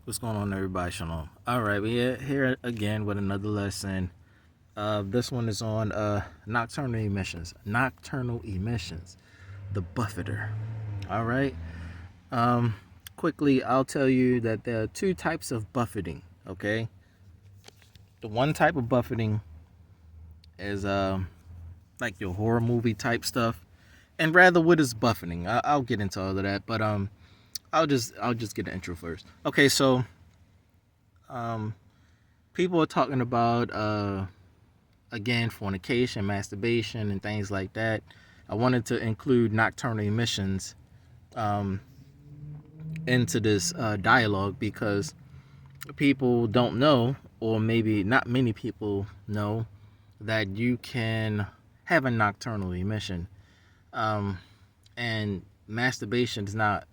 What's going on, everybody? Shalom. All right, we're here again with another lesson. This one is on nocturnal emissions. Nocturnal emissions, the buffeter. All right. Um, Quickly, I'll tell you that there are two types of buffeting. Okay. The one type of buffeting is like your horror movie type stuff, and rather, what is buffeting? I'll get into all of that, but I'll just get the intro first. Okay, so um, people are talking about again, fornication, masturbation, and things like that. I wanted to include nocturnal emissions um, into this dialogue because people don't know, or maybe not many people know, that you can have a nocturnal emission. Um, and masturbation is not,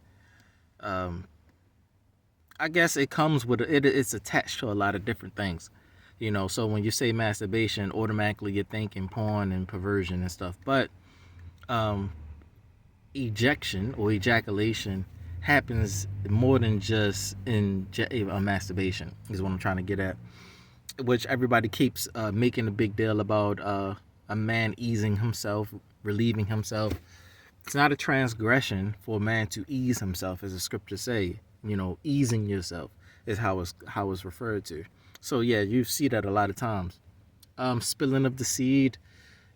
um, I guess it comes with, it's attached to a lot of different things. So when you say masturbation, automatically you're thinking porn and perversion and stuff. But um, ejection or ejaculation happens more than just in masturbation is what I'm trying to get at, which everybody keeps making a big deal about a man easing himself, relieving himself. It's not a transgression for a man to ease himself, as the scriptures say. Easing yourself is how it's referred to. So yeah, you see that a lot of times. Spilling of the seed,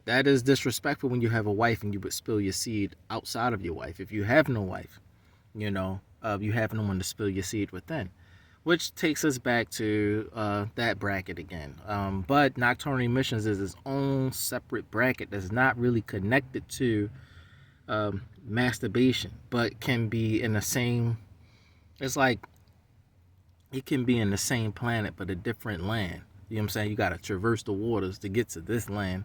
that is disrespectful when you have a wife and you would spill your seed outside of your wife. If you have no wife, you have no one to spill your seed within. Which takes us back to that bracket again. But nocturnal emissions is its own separate bracket that's not really connected to masturbation, but can be in the same. It's like it can be in the same planet, but a different land. You know what I'm saying? You got to traverse the waters to get to this land,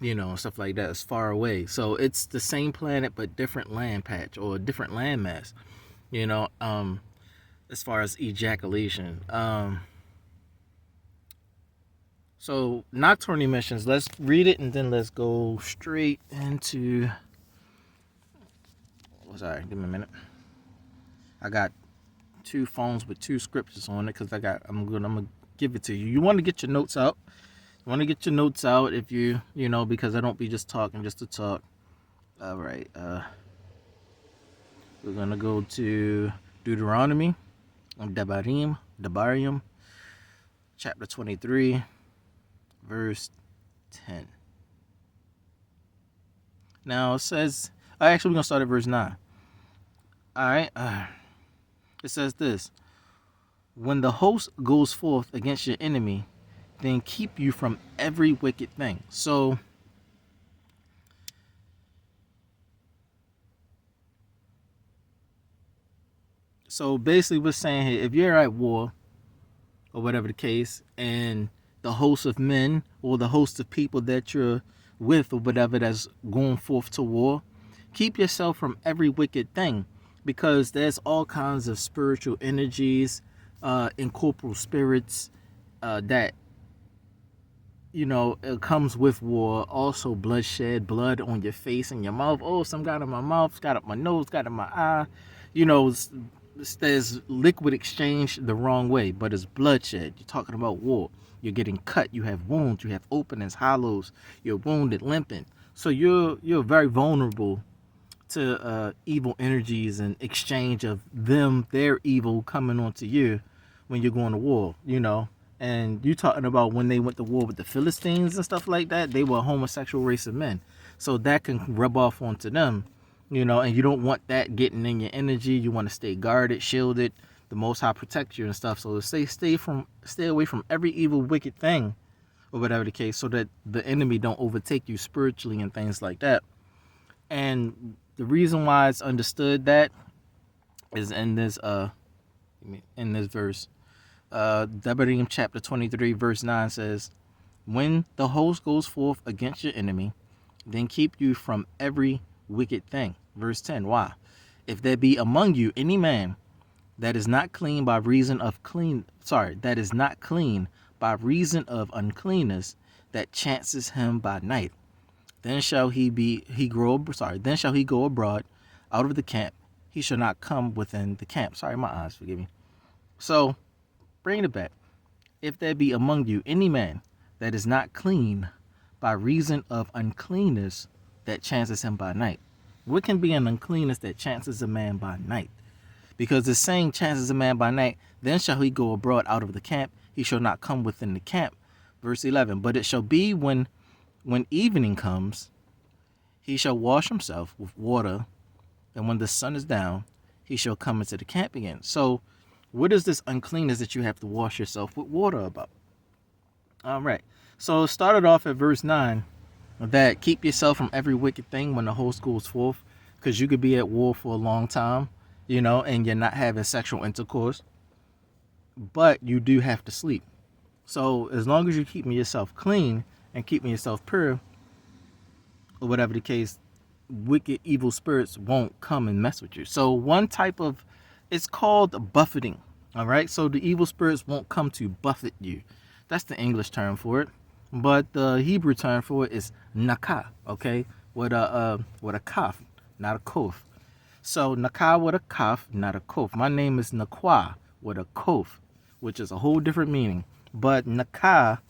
and stuff like that. It's far away. So it's the same planet, but different land patch or a different land mass, you know, as far as ejaculation. So nocturnal emissions, let's read it and then let's go straight into, sorry, give me a minute. I got two phones with two scriptures on it because I'm gonna give it to you. You want to get your notes out. If because I don't be just talking just to talk. All right. We're gonna go to Deuteronomy, Devarim, chapter 23, verse 10. Now it says, actually we're gonna start at verse 9. All right. It says this: when the host goes forth against your enemy, then keep you from every wicked thing. So basically we're saying here, if you're at war or whatever the case, and the host of men or the host of people that you're with or whatever that's going forth to war, keep yourself from every wicked thing, because there's all kinds of spiritual energies, incorporeal spirits that it comes with war. Also bloodshed, blood on your face and your mouth. Oh, some got in my mouth, got up my nose, got in my eye. There's liquid exchange the wrong way, but it's bloodshed. You're talking about war. You're getting cut. You have wounds. You have openings, hollows. You're wounded, limping. So you're very vulnerable to evil energies and exchange of their evil coming onto you when you're going to war. And you talking about when they went to war with the Philistines and stuff like that, they were a homosexual race of men. So that can rub off onto them, and you don't want that getting in your energy. You want to stay guarded, shielded. The Most High protect you and stuff. So stay away from every evil, wicked thing, or whatever the case, so that the enemy don't overtake you spiritually and things like that. And the reason why it's understood that is in this verse. Devarim chapter 23 verse 9 says, when the host goes forth against your enemy, then keep you from every wicked thing. Verse 10, why? If there be among you any man that is not clean by reason of uncleanness, that chances him by night, then shall he go abroad out of the camp. He shall not come within the camp. Sorry, my eyes, forgive me. So, bring it back. If there be among you any man that is not clean by reason of uncleanness that chances him by night. What can be an uncleanness that chances a man by night? Because the saying chances a man by night, then shall he go abroad out of the camp, he shall not come within the camp. Verse 11, but it shall be when evening comes, he shall wash himself with water, and when the sun is down, he shall come into the camp again. So what is this uncleanness that you have to wash yourself with water about? All right. So it started off at verse 9 that keep yourself from every wicked thing when the whole school's forth, because you could be at war for a long time, and you're not having sexual intercourse, but you do have to sleep. So as long as you're keeping yourself clean and keeping yourself pure, or whatever the case, wicked evil spirits won't come and mess with you. So one type of, it's called buffeting. All right. So the evil spirits won't come to buffet you. That's the English term for it. But the Hebrew term for it is nakah, okay? With a kaf, not a kof. So nakah with a kaf, not a kof. My name is Nakwa with a kof, which is a whole different meaning. But nakah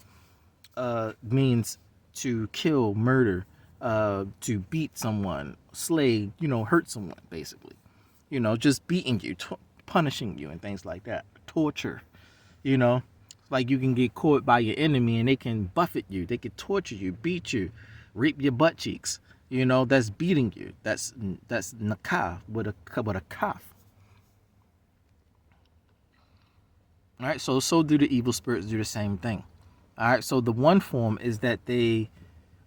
means to kill, murder, to beat someone, slay, hurt someone, basically. Just beating you, punishing you, and things like that. Torture, Like you can get caught by your enemy and they can buffet you, they can torture you, beat you, rape your butt cheeks. That's beating you. That's nakah with a kaf. All right, so do the evil spirits do the same thing. All right, so the one form is that they,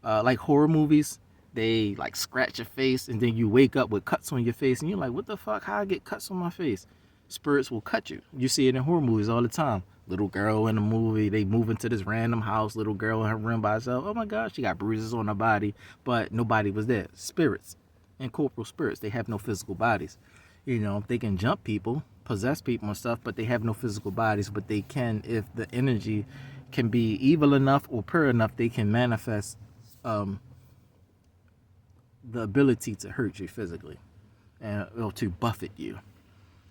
like horror movies, they like scratch your face and then you wake up with cuts on your face and you're like, what the fuck? How I get cuts on my face? Spirits will cut you. You see it in horror movies all the time. Little girl in the movie, they move into this random house, little girl in her room by herself. Oh my gosh, she got bruises on her body, but nobody was there. Spirits, incorporeal spirits, they have no physical bodies. They can jump people, possess people and stuff, but they have no physical bodies. But they can, if the energy can be evil enough or pure enough, they can manifest the ability to hurt you physically, or to buffet you,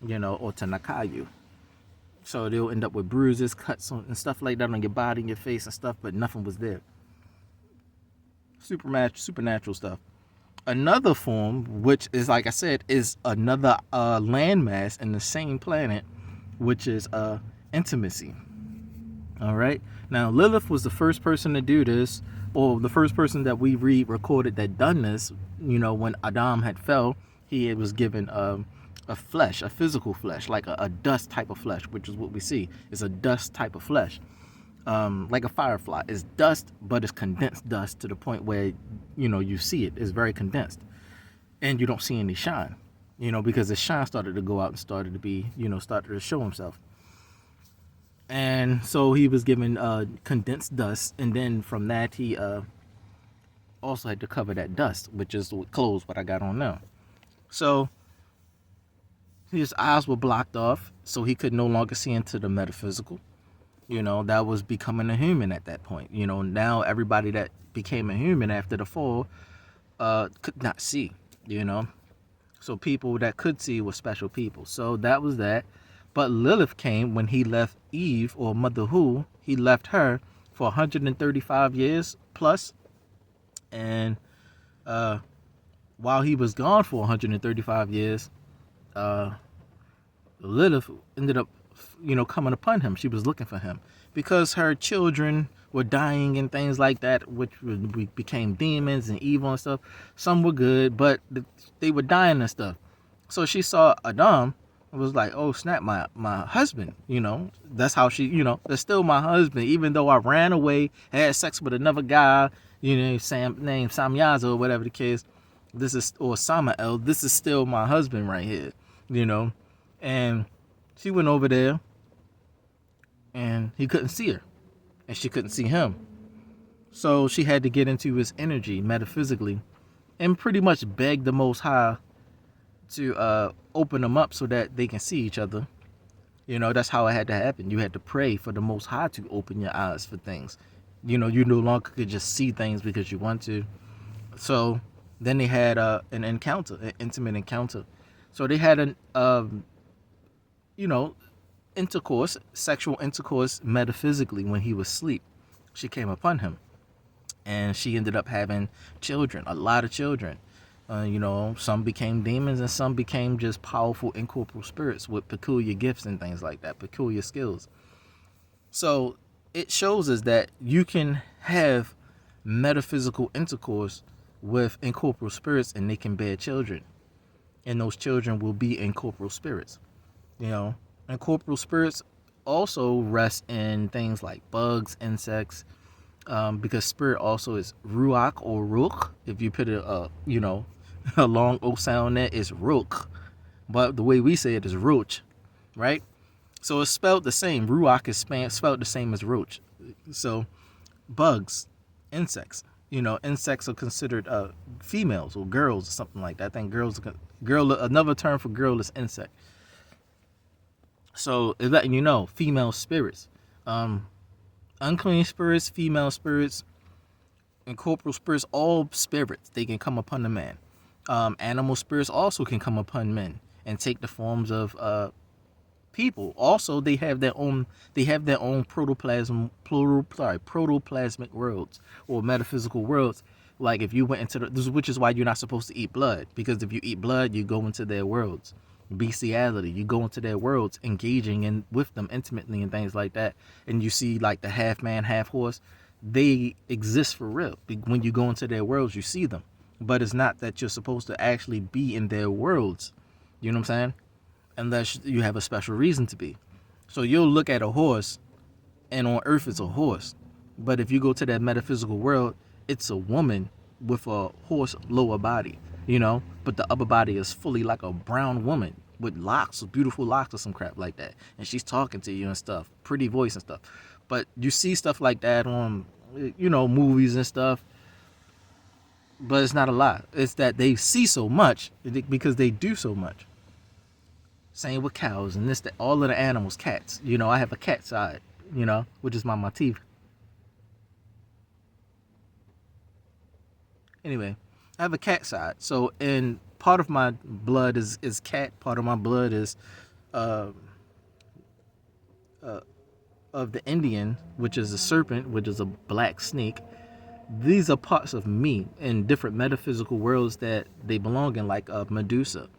or to nakah you. So they'll end up with bruises, cuts and stuff like that on your body and your face and stuff, but nothing was there. Supernatural stuff. Another form, which is, like I said, is another landmass in the same planet, which is intimacy. All right. Now, Lilith was the first person to do this, or the first person that we read recorded that done this. When Adam had fell, he was given a flesh, a physical flesh, like a dust type of flesh, which is what we see. It's a dust type of flesh, like a firefly. It's dust, but it's condensed dust to the point where, you see it. It's very condensed. And you don't see any shine, because the shine started to go out and started to be, started to show himself. And so he was given condensed dust. And then from that, he also had to cover that dust, which is clothes, what I got on now. So his eyes were blocked off, so he could no longer see into the metaphysical. That was becoming a human at that point. Now everybody that became a human after the fall could not see, So people that could see were special people. So that was that. But Lilith came when he left Eve, or Mother Who. He left her for 135 years plus. And while he was gone for 135 years, Lilith ended up, coming upon him. She was looking for him because her children were dying and things like that, which became demons and evil and stuff. Some were good, but they were dying and stuff. So she saw Adam and was like, oh snap, my husband, that's how she, that's still my husband, even though I ran away, had sex with another guy, named Samyaza or whatever the case. Or Samael, this is still my husband right here, And she went over there and he couldn't see her and she couldn't see him. So she had to get into his energy metaphysically and pretty much beg the Most High to open them up so that they can see each other. That's how it had to happen. You had to pray for the Most High to open your eyes for things. You no longer could just see things because you want to. So then they had an encounter, an intimate encounter. So they had intercourse, sexual intercourse, metaphysically when he was asleep. She came upon him, and she ended up having children, a lot of children. Some became demons and some became just powerful incorporeal spirits with peculiar gifts and things like that, peculiar skills. So it shows us that you can have metaphysical intercourse with incorporeal spirits and they can bear children. And those children will be incorporeal spirits. Incorporeal spirits also rest in things like bugs, insects, because spirit also is ruach or ruch. If you put a long O sound there, it's ruch. But the way we say it is roach, right? So it's spelled the same. Ruach is spelled the same as roach. So bugs, insects. Insects are considered females or girls or something like that. I think another term for girl is insect. So it's letting you know, female spirits, unclean spirits, female spirits, incorporeal spirits, all spirits, they can come upon the man. Animal spirits also can come upon men and take the forms of people. Also, they have their own protoplasmic worlds or metaphysical worlds. Like if you went into which is why you're not supposed to eat blood, because if you eat blood, you go into their worlds. Bestiality, you go into their worlds, engaging with them intimately and things like that. And you see like the half man, half horse, they exist for real. When you go into their worlds, you see them. But it's not that you're supposed to actually be in their worlds. You know what I'm saying? Unless you have a special reason to be. So you'll look at a horse, and on earth it's a horse. But if you go to that metaphysical world, it's a woman with a horse lower body, but the upper body is fully like a brown woman with locks, beautiful locks or some crap like that. And she's talking to you and stuff, pretty voice and stuff. But you see stuff like that on, movies and stuff. But it's not a lot. It's that they see so much because they do so much. Same with cows and all of the animals, cats. I have a cat side, which is my motif. Anyway, I have a cat side. So, and part of my blood is cat. Part of my blood is of the Indian, which is a serpent, which is a black snake. These are parts of me in different metaphysical worlds that they belong in. Like Medusa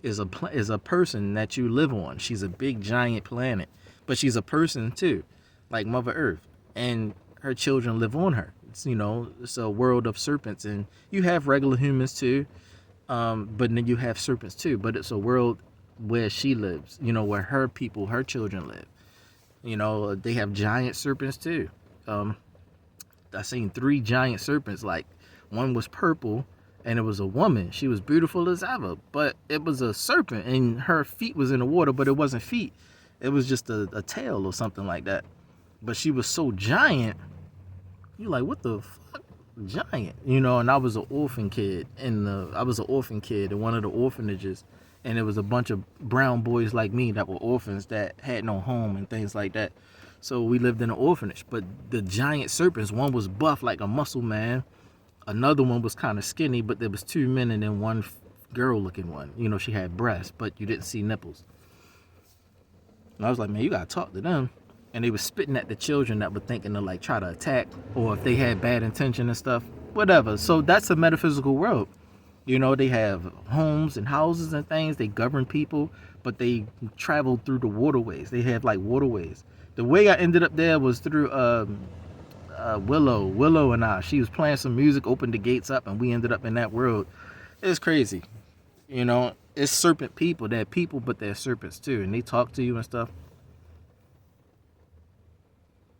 is a person that you live on. She's a big giant planet, but she's a person too, like Mother Earth, and her children live on her. It's a world of serpents, and you have regular humans too, but then you have serpents too. But it's a world where she lives, where her people, her children live. They have giant serpents too. I seen 3 giant serpents. Like one was purple, and it was a woman. She was beautiful as ever, but it was a serpent, and her feet was in the water, but it wasn't feet. It was just a tail or something like that. But she was so giant. You like, what the fuck? Giant, and I was an orphan kid in one of the orphanages, and it was a bunch of brown boys like me that were orphans that had no home and things like that. So we lived in an orphanage. But the giant serpents, one was buff like a muscle man, another one was kind of skinny, but there was 2 men and then one girl looking one. She had breasts, but you didn't see nipples. And I was like, man, you gotta talk to them. And they were spitting at the children that were thinking to like try to attack, or if they had bad intention and stuff, whatever. So that's a metaphysical world. They have homes and houses and things. They govern people, but they travel through the waterways. They have like waterways. The way I ended up there was through Willow and I. She was playing some music, opened the gates up, and we ended up in that world. It's crazy. It's serpent people. They're people, but they're serpents too, and they talk to you and stuff.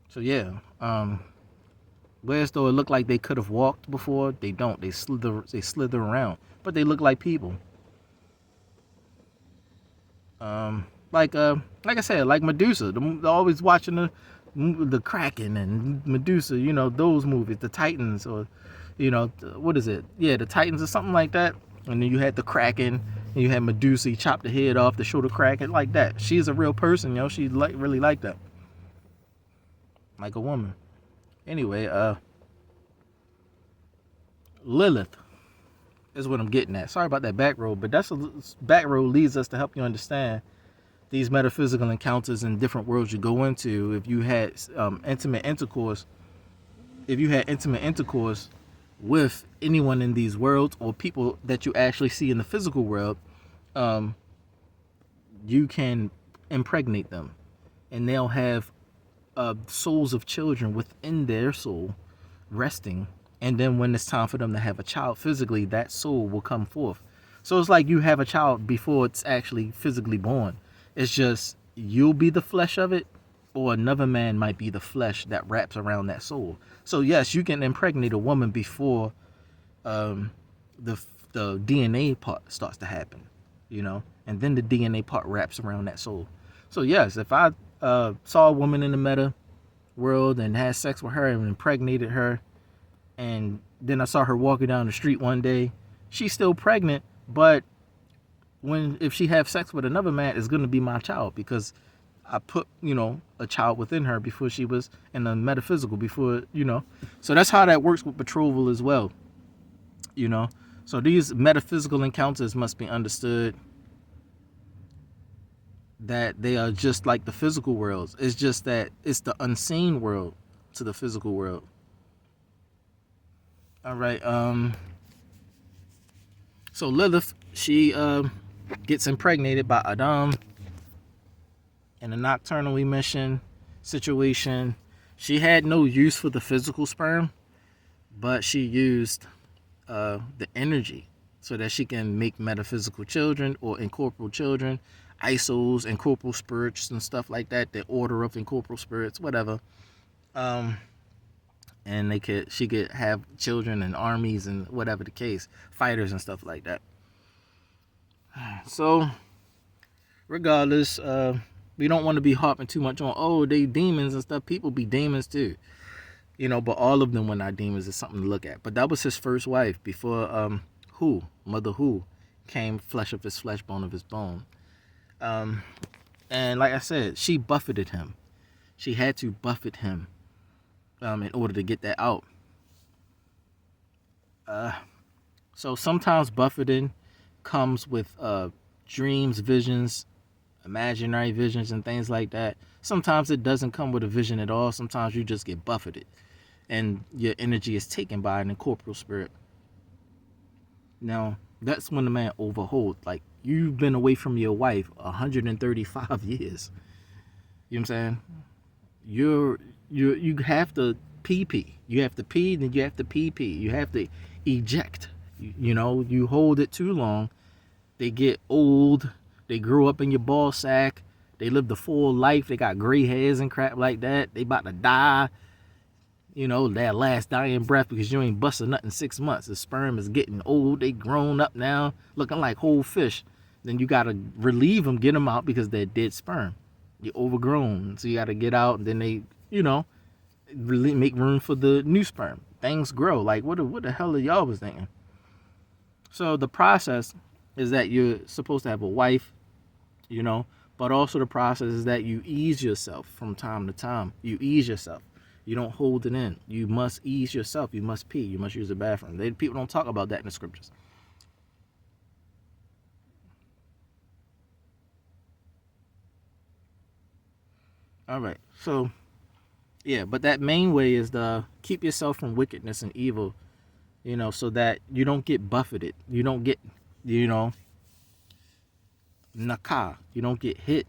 So yeah, whereas though it looked like they could have walked before, they don't. They slither around, but they look like people. Like I said, like Medusa. They're always watching the Kraken and Medusa. Those movies, the Titans, or what is it? Yeah, the Titans or something like that. And then you had the Kraken, and you had Medusa. You chopped the head off to show the Kraken like that. She's a real person, She really like that. Like a woman. Anyway, Lilith is what I'm getting at. Sorry about that back road, but back road leads us to help you understand these metaphysical encounters in different worlds you go into, if you had intimate intercourse, with anyone in these worlds or people that you actually see in the physical world, um, you can impregnate them, and they'll have souls of children within their soul resting. And then when it's time for them to have a child physically, that soul will come forth. So it's like you have a child before it's actually physically born. It's just you'll be the flesh of it, or another man might be the flesh that wraps around that soul. So yes, you can impregnate a woman before the DNA part starts to happen, and then the DNA part wraps around that soul. So yes, if I saw a woman in the meta world and had sex with her and impregnated her, and then I saw her walking down the street one day, she's still pregnant, but if she have sex with another man, it's going to be my child, because I put, a child within her before she was in the metaphysical, So that's how that works with betrothal as well, So these metaphysical encounters must be understood that they are just like the physical worlds. It's just that it's the unseen world to the physical world. All right. So Lilith, she gets impregnated by Adam in a nocturnal emission situation. She had no use for the physical sperm, but she used the energy so that she can make metaphysical children or incorporeal children, isos, incorporeal spirits and stuff like that, the order of incorporeal spirits, whatever. And she could have children and armies and whatever the case, fighters and stuff like that. So regardless, we don't want to be harping too much on, they demons and stuff. People be demons too, but all of them were not demons. Is something to look at. But that was his first wife before Mother Who came, flesh of his flesh, bone of his bone. And like I said, she buffeted him. She had to buffet him in order to get that out. So sometimes buffeting comes with dreams, visions, imaginary visions, and things like that. Sometimes it doesn't come with a vision at all. Sometimes you just get buffeted, and your energy is taken by an incorporeal spirit. Now, that's when the man overhold. Like, you've been away from your wife 135 years. You know what I'm saying? You have to pee. You have to pee, then you have to pee. You have to eject. You hold it too long, they get old. They grew up in your ball sack. They lived a full life. They got gray hairs and crap like that. They about to die. That last dying breath, because you ain't busting nothing 6 months. The sperm is getting old. They grown up now, looking like whole fish. Then you got to relieve them, get them out, because they're dead sperm. You're overgrown. So you got to get out, and then they, really make room for the new sperm. Things grow. Like, what the hell are y'all was thinking? So the process is that you're supposed to have a wife, but also the process is that you ease yourself from time to time. You ease yourself. You don't hold it in. You must ease yourself. You must pee. You must use the bathroom. People don't talk about that in the scriptures. All right. So, yeah, but that main way is to keep yourself from wickedness and evil, so that you don't get buffeted. You don't get, nakah. You don't get hit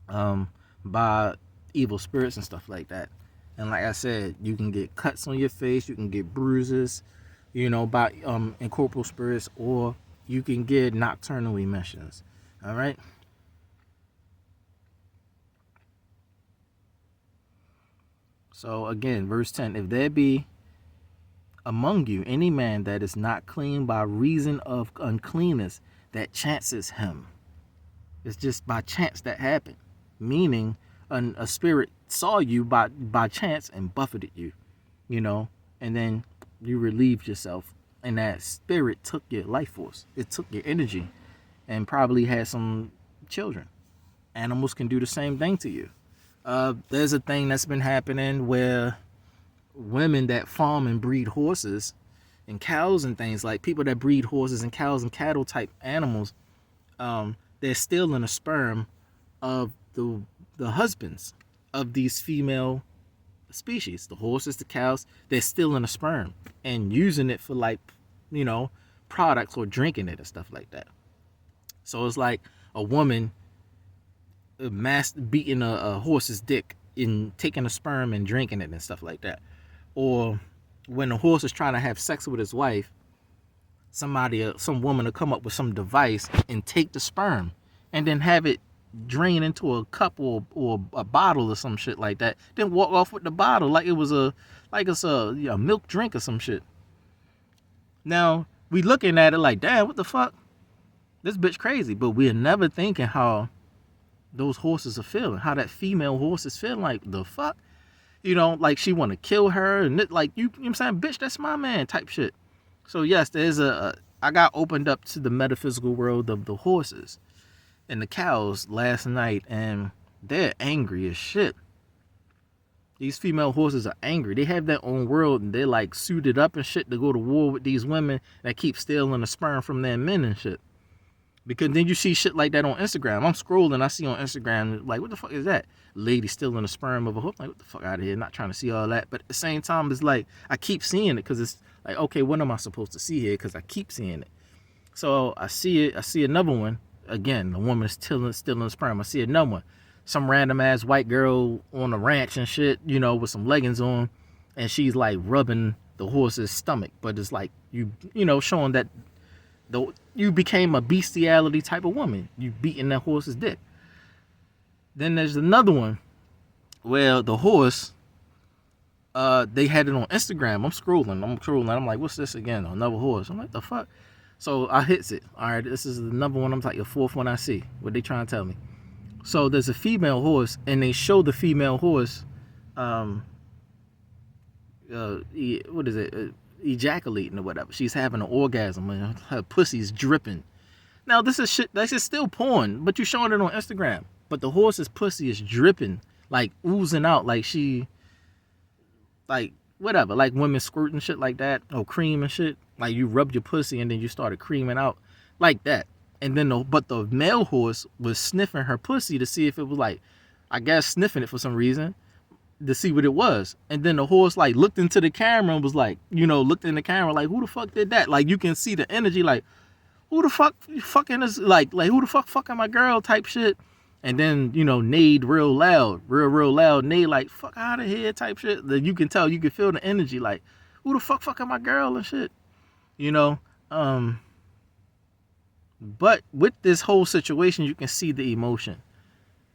by evil spirits and stuff like that. And like I said, you can get cuts on your face, you can get bruises, by incorporeal spirits, or you can get nocturnal emissions. All right. So again, verse 10, if there be among you any man that is not clean by reason of uncleanness, that chances him. It's just by chance that happened. Meaning a spirit saw you by chance and buffeted you, and then you relieved yourself, and that spirit took your life force. It took your energy and probably had some children. Animals can do the same thing to you. There's a thing that's been happening where women that farm and breed horses and cows and things, like people that breed horses and cows and cattle type animals, they're stealing the sperm of the husbands of these female species, the horses, the cows. They're stealing the sperm and using it for like, you know, products or drinking it and stuff like that. So it's like a woman beating a horse's dick and taking the sperm and drinking it and stuff like that. Or when a horse is trying to have sex with his wife, some woman will come up with some device and take the sperm and then have it drain into a cup or a bottle or some shit like that. Then walk off with the bottle like it's a milk drink or some shit. Now we looking at it like, damn, what the fuck? This bitch crazy. But we're never thinking how those horses are feeling, how that female horse is feeling. Like, the fuck? You know, like she want to kill her and like, you know what I'm saying? Bitch, that's my man type shit. So yes, there's I got opened up to the metaphysical world of the horses and the cows last night, and they're angry as shit. These female horses are angry. They have their own world, and they're like suited up and shit to go to war with these women that keep stealing the sperm from their men and shit. Because then you see shit like that on Instagram. I'm scrolling, I see on Instagram, like, what the fuck is that? Lady stealing the sperm of a horse. Like, what the fuck out of here? Not trying to see all that. But at the same time, it's like, I keep seeing it because it's like, okay, what am I supposed to see here? Because I keep seeing it. So I see it. I see another one. Again, the woman is stealing the sperm. I see another one. Some random ass white girl on a ranch and shit, you know, with some leggings on. And she's like rubbing the horse's stomach. But it's like, you know, showing that you became a bestiality type of woman. You beating that horse's dick. Then there's another one where the horse, they had it on Instagram. I'm scrolling. I'm like, what's this again? Another horse. I'm like, the fuck? So I hits it. All right, this is another one. I'm like, the fourth one I see. What they trying to tell me? So there's a female horse, and they show the female horse, what is it? Ejaculating or whatever. She's having an orgasm and her pussy's dripping. Now this is shit. This is still porn, but you're showing it on Instagram. But the horse's pussy is dripping, like oozing out, like she, like whatever, like women squirting shit like that, or cream and shit. Like you rubbed your pussy and then you started creaming out like that. And then the male horse was sniffing her pussy to see if it was like, I guess sniffing it for some reason, to see what it was. And then the horse like looked into the camera and was like, you know, looked in the camera like, who the fuck did that? Like you can see the energy, like, who the fuck fucking is, like who the fuck fucking my girl type shit. And then, you know, neighed real loud, real loud, neigh like, fuck out of here type shit. That you can tell, you can feel the energy, like, who the fuck fucking my girl and shit. You know, but with this whole situation, you can see the emotion.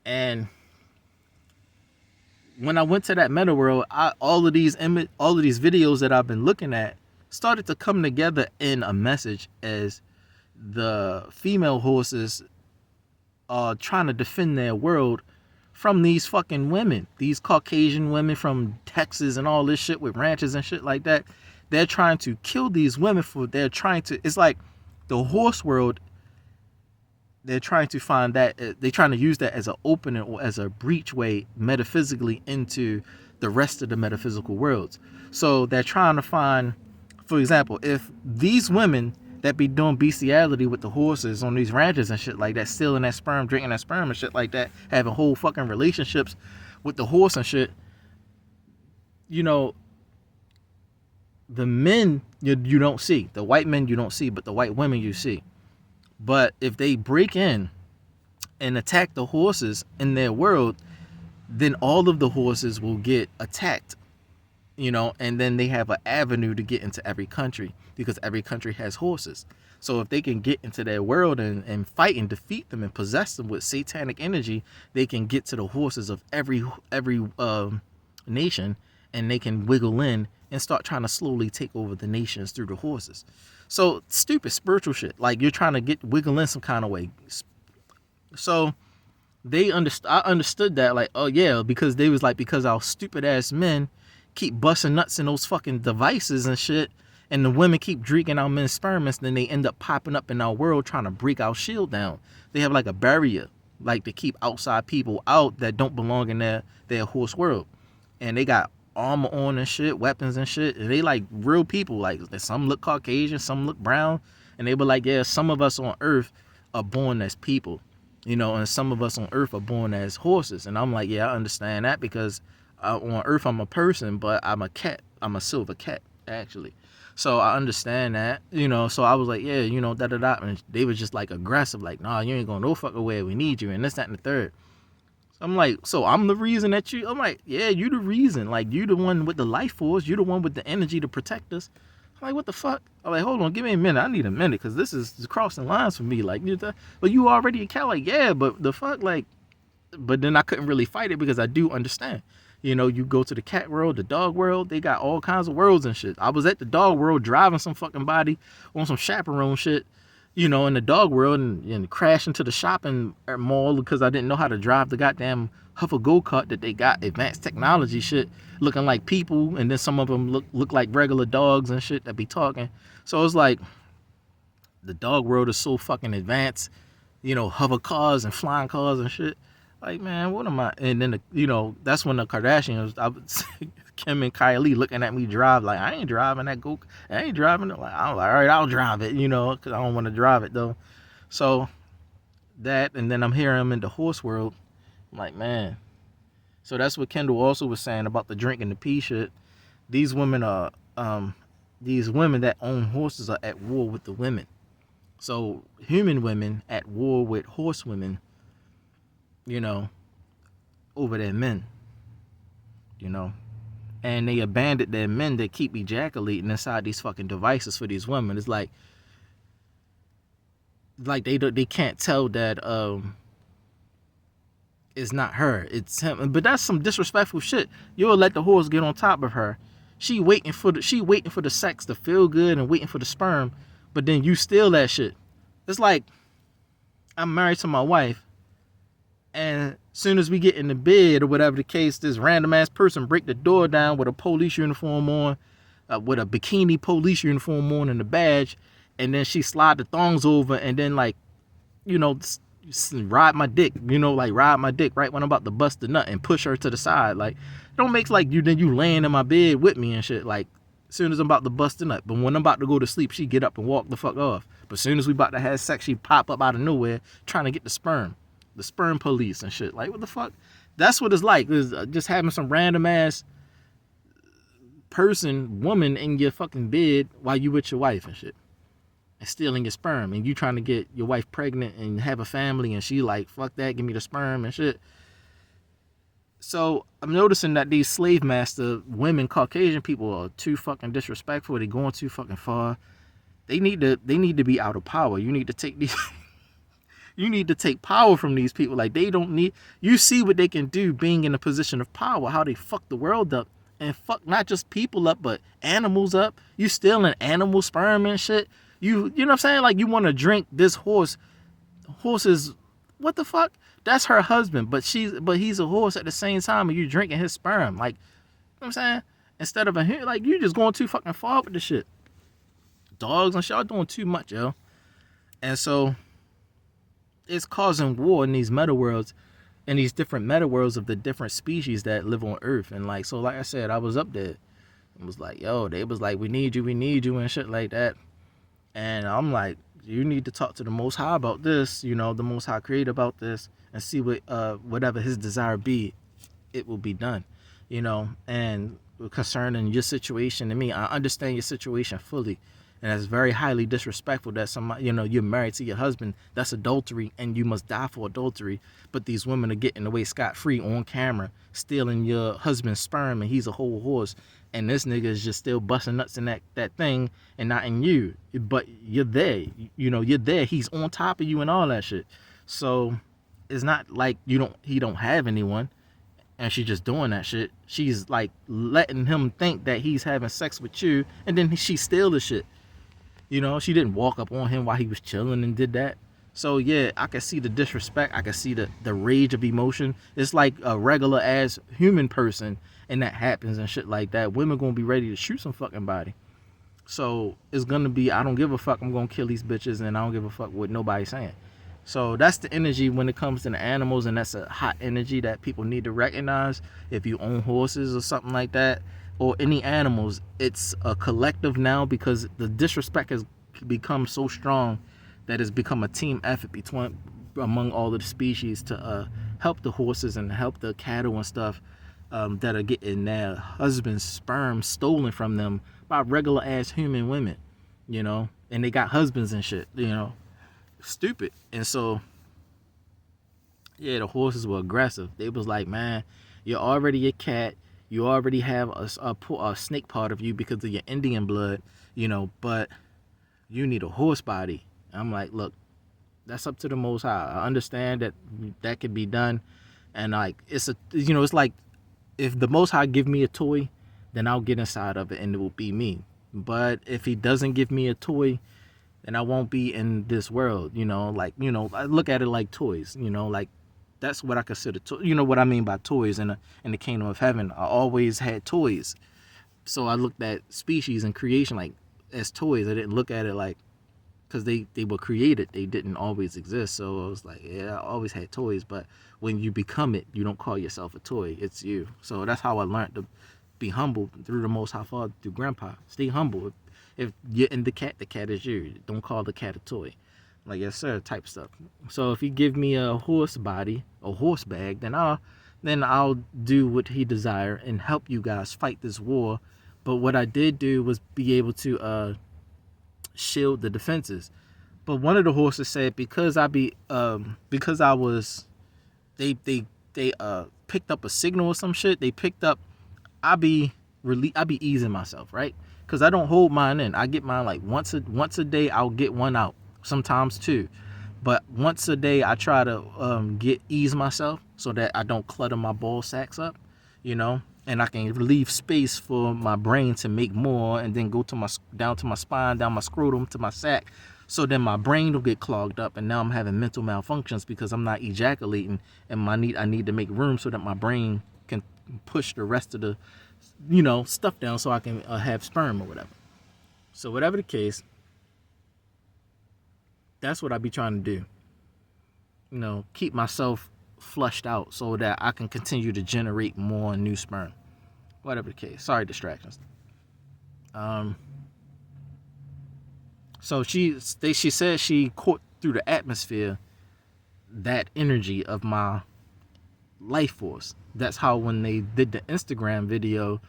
And when I went to that meta world, all of these videos that I've been looking at started to come together in a message as the female horses are trying to defend their world from these fucking women, these Caucasian women from Texas and all this shit with ranches and shit like that. They're trying to kill these women it's like the horse world, they're trying to find that, they're trying to use that as an opening or as a breachway metaphysically into the rest of the metaphysical worlds. So they're trying to find, for example, if these women that be doing bestiality with the horses on these ranches and shit like that, stealing that sperm, drinking that sperm and shit like that, having whole fucking relationships with the horse and shit, you know, the men you don't see, the white men you don't see, but the white women you see. But if they break in and attack the horses in their world, then all of the horses will get attacked, you know, and then they have an avenue to get into every country because every country has horses. So if they can get into their world and fight and defeat them and possess them with satanic energy, they can get to the horses of every nation, and they can wiggle in and start trying to slowly take over the nations through the horses. So stupid spiritual shit. Like you're trying to wiggle in some kind of way. So I understood that, like, oh yeah, because they was like, because our stupid ass men keep busting nuts in those fucking devices and shit, and the women keep drinking our men's sperm, and then they end up popping up in our world trying to break our shield down. They have like a barrier, like to keep outside people out that don't belong in their horse world. And they got armor on and shit, weapons and shit, and they like real people. Like some look Caucasian, some look brown, and they were like, yeah, some of us on earth are born as people, And some of us on Earth are born as horses. And I'm like, yeah, I understand that because on Earth I'm a person, but I'm a cat. I'm a silver cat, actually. So I understand that, So I was like, yeah, da da da. And they was just like aggressive, like, nah, you ain't going no fucking way. We need you, and this, that, and the third. So I'm like, so I'm the reason that you. I'm like, yeah, you the reason. Like, you the one with the life force. You the one with the energy to protect us. I'm like, what the fuck? I'm like, hold on, give me a minute. I need a minute because this is crossing lines for me. Like, but you already a cat. Like, yeah, but the fuck, like, but then I couldn't really fight it because I do understand. You go to the cat world, the dog world, they got all kinds of worlds and shit. I was at the dog world driving some fucking body on some chaperone shit, in the dog world and crash into the shopping mall because I didn't know how to drive the goddamn Huffle go-kart that they got advanced technology shit looking like people, and then some of them look like regular dogs and shit that be talking. So it's like the dog world is so fucking advanced, hover cars and flying cars and shit. Like, man, what am I? And then, that's when the Kardashians, Kim and Kylie looking at me drive. Like, I ain't driving that go. I ain't driving it. Like, I'm like, all right, I'll drive it, because I don't want to drive it, though. So, that, and then I'm hearing them in the horse world. I'm like, man. So, that's what Kendall also was saying about the drink and the pee shit. These women that own horses are at war with the women. So, human women at war with horse women, over their men, and they abandoned their men that keep ejaculating inside these fucking devices for these women. It's like they can't tell that it's not her, it's him. But that's some disrespectful shit. You'll let the horse get on top of her. She waiting for the sex to feel good and waiting for the sperm, but then you steal that shit. It's like I'm married to my wife. And as soon as we get in the bed or whatever the case, this random ass person break the door down with a police uniform on, with a bikini police uniform on and a badge, and then she slide the thongs over and then ride my dick, ride my dick right when I'm about to bust the nut and push her to the side. Like, it don't make like you laying in my bed with me and shit. Like, as soon as I'm about to bust the nut, but when I'm about to go to sleep, she get up and walk the fuck off. But as soon as we about to have sex, she pop up out of nowhere trying to get the sperm police and shit. Like, what the fuck? That's what it's like. It's just having some random ass woman in your fucking bed while you with your wife and shit, and stealing your sperm, and you trying to get your wife pregnant and have a family, and she like, fuck that, give me the sperm and shit. So I'm noticing that these slave master women, Caucasian people, are too fucking disrespectful. They're going too fucking far. They need to be out of power. You need to take these. You need to take power from these people. Like, they don't need. You see what they can do being in a position of power. How they fuck the world up and fuck not just people up, but animals up. You stealing animal sperm and shit. You know what I'm saying? Like, you want to drink this horse. Horses, what the fuck? That's her husband, but he's a horse at the same time, and you drinking his sperm. Like, you know what I'm saying? Instead of like, you just going too fucking far with the shit. Dogs and shit are doing too much, yo. And so it's causing war in these meta worlds, in these different meta worlds of the different species that live on Earth. And like, so like I said, I was up there. It was like, yo, they was like, we need you and shit like that. And I'm like, you need to talk to the Most High about this, the Most High Creator about this, and see what whatever his desire be, it will be done, and concerning your situation. To me, I understand your situation fully. And that's very highly disrespectful that somebody, you're married to your husband. That's adultery, and you must die for adultery. But these women are getting away scot-free on camera, stealing your husband's sperm, and he's a whole horse. And this nigga is just still busting nuts in that thing and not in you. But you're there. You're there. He's on top of you and all that shit. So it's not like he don't have anyone, and she's just doing that shit. She's like letting him think that he's having sex with you, and then she steal the shit. She didn't walk up on him while he was chilling and did that. So yeah, I can see the disrespect. I can see the rage of emotion. It's like a regular ass human person, and that happens and shit like that. Women gonna be ready to shoot some fucking body. So it's gonna be, I don't give a fuck. I'm gonna kill these bitches, and I don't give a fuck what nobody's saying. So that's the energy when it comes to the animals, and that's a hot energy that people need to recognize. If you own horses or something like that, or any animals, it's a collective now, because the disrespect has become so strong that it's become a team effort among all of the species to help the horses and help the cattle and stuff that are getting their husband's sperm stolen from them by regular ass human women, you know, and they got husbands and shit, you know, stupid. And so, yeah, the horses were aggressive. They was like, man, you're already a cat. You already have a snake part of you because of your Indian blood, you know, but you need a horse body. I'm like, look, that's up to the Most High. I understand that could be done. And like, it's like if the Most High give me a toy, then I'll get inside of it and it will be me. But if he doesn't give me a toy, then I won't be in this world, you know, like, you know, I look at it like toys, you know, like that's what I consider, you know what I mean by toys in the kingdom of heaven. I always had toys. So I looked at species and creation like as toys. I didn't look at it like, because they were created, they didn't always exist. So I was like, yeah, I always had toys, but when you become it, you don't call yourself a toy, it's you. So that's how I learned to be humble through the Most High Father, through Grandpa. Stay humble. If you're in the cat is you. Don't call the cat a toy. Like, yes sir, type stuff. So if he give me a horse body, a horse bag, then I'll do what he desire and help you guys fight this war. But what I did do was be able to shield the defenses. But one of the horses said, because I was they picked up a signal or some shit. They picked up I be easing myself, right? Because I don't hold mine in. I get mine like once a day. I'll get one out, sometimes two, but once a day I try to ease myself so that I don't clutter my ball sacks up, you know, and I can leave space for my brain to make more, and then go to down to my spine, down my scrotum to my sack, so then my brain will get clogged up, and now I'm having mental malfunctions because I'm not ejaculating, and I need to make room so that my brain can push the rest of the, you know, stuff down so I can have sperm or whatever. So whatever the case, that's what I be trying to do. You know, keep myself flushed out so that I can continue to generate more new sperm. Whatever the case. Sorry, distractions. So she said she caught through the atmosphere that energy of my life force. That's how when they did the Instagram video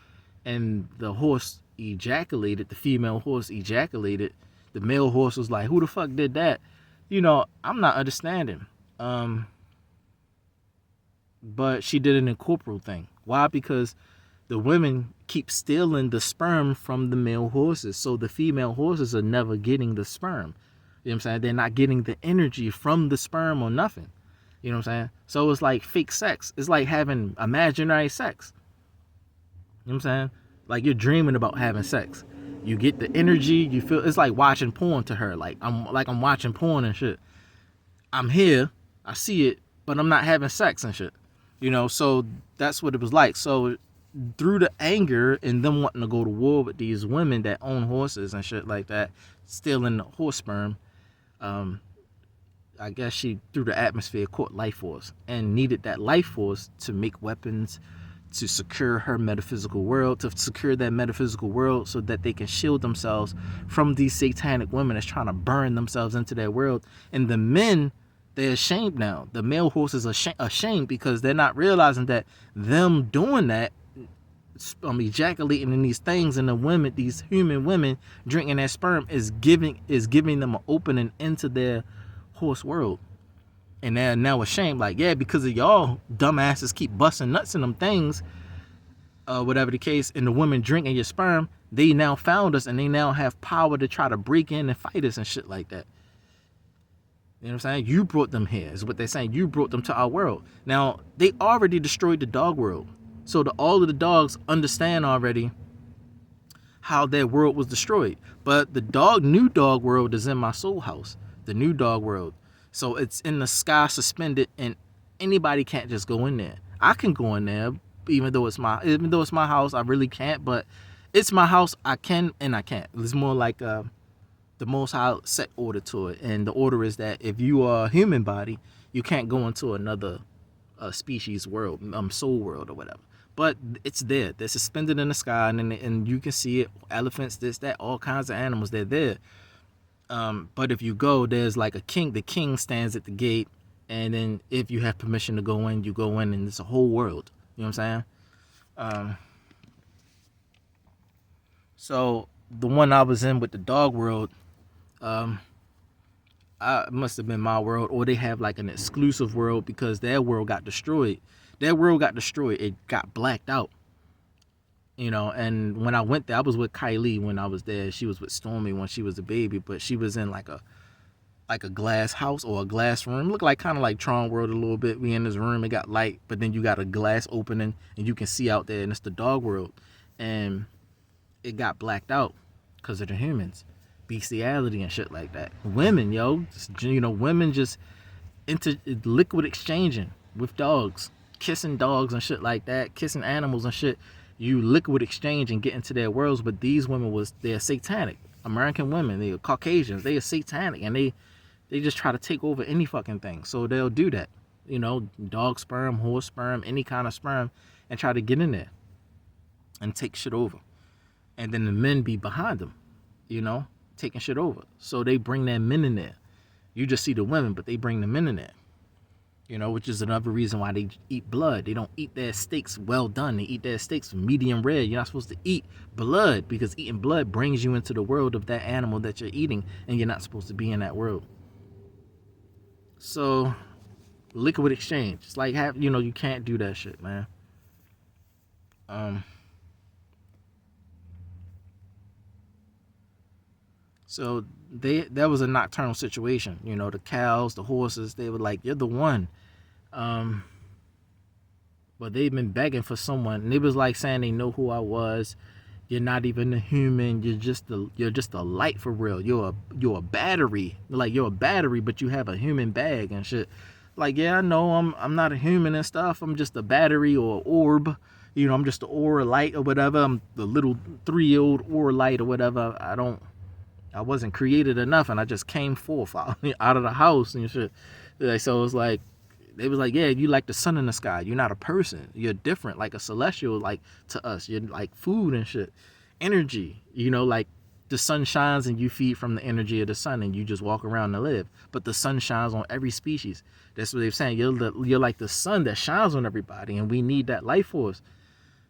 and the horse ejaculated, the female horse ejaculated, the male horse was like, who the fuck did that? You know, I'm not understanding. But she did an incorporeal thing. Why? Because the women keep stealing the sperm from the male horses. So the female horses are never getting the sperm. You know what I'm saying? They're not getting the energy from the sperm or nothing. You know what I'm saying? So it's like fake sex. It's like having imaginary sex. You know what I'm saying? Like you're dreaming about having sex. You get the energy, you feel, it's like watching porn to her. Like I'm watching porn and shit. I'm here, I see it, but I'm not having sex and shit. You know, so that's what it was like. So through the anger and them wanting to go to war with these women that own horses and shit like that, stealing the horse sperm, I guess she, through the atmosphere, caught life force and needed that life force to make weapons, to secure her metaphysical world, to secure that metaphysical world so that they can shield themselves from these satanic women that's trying to burn themselves into their world. And the men, they're ashamed now. The male horses are ashamed because they're not realizing that them doing that, ejaculating in these things, and the women, these human women drinking that sperm is giving them an opening into their horse world. And they're now ashamed, like, yeah, because of y'all dumbasses keep busting nuts in them things, whatever the case, and the women drinking your sperm, they now found us and they now have power to try to break in and fight us and shit like that. You know what I'm saying? You brought them here, is what they're saying. You brought them to our world. Now, they already destroyed the dog world. So all of the dogs understand already how their world was destroyed. But the new dog world is in my soul house. The new dog world. So it's in the sky suspended, and anybody can't just go in there. I can go in there, even though it's my house. I really can't, but it's my house. I can and I can't. It's more like the Most High set order to it, and the order is that if you are a human body, you can't go into another species world, soul world or whatever. But it's there. They're suspended in the sky, and you can see it. Elephants, this, that, all kinds of animals. They're there. But if you go, there's like a king. The king stands at the gate, And then if you have permission to go in, you go in, and it's a whole world. You know what I'm saying? Um, so the one I was in with the dog world, um, it must have been my world, or they have like an exclusive world because their world got destroyed. Their world got destroyed. It got blacked out. And when I went there, I was with Kylie when I was there. She was with Stormy when she was a baby, but she was in like a glass house or a glass room. Looked like kind of like Tron World a little bit. We in this room, it got light, but then you got a glass opening and you can see out there, and it's the dog world. And it got blacked out because of the humans, bestiality and shit like that. Women, women just into liquid exchanging with dogs, kissing dogs and shit like that, kissing animals and shit. You liquid exchange and get into their worlds, but these women they're satanic. American women, they are Caucasians, they are satanic, and they just try to take over any fucking thing. So they'll do that, dog sperm, horse sperm, any kind of sperm, and try to get in there and take shit over. And then the men be behind them, taking shit over. So they bring their men in there. You just see the women, but they bring the men in there. Which is another reason why they eat blood. They don't eat their steaks well done. They eat their steaks medium rare. You're not supposed to eat blood because eating blood brings you into the world of that animal that you're eating, and you're not supposed to be in that world. So, liquid exchange. It's like, you can't do that shit, man. So that was a nocturnal situation. The cows, the horses, they were like, "You're the one." But they've been begging for someone, and it was like saying they know who I was. You're not even a human. You're just a light for real. You're a battery. Like, you're a battery, but you have a human bag and shit. Like, yeah, I know I'm not a human and stuff. I'm just a battery or orb. I'm just an aura light or whatever. I'm the little 3-year-old aura light or whatever. I wasn't created enough, and I just came forth out of the house and shit. So it was like, they was like, yeah, you like the sun in the sky. You're not a person. You're different, like a celestial, like to us. You're like food and shit, energy. Like the sun shines and you feed from the energy of the sun, and you just walk around and live. But the sun shines on every species. That's what they're saying. You're like the sun that shines on everybody, and we need that life force.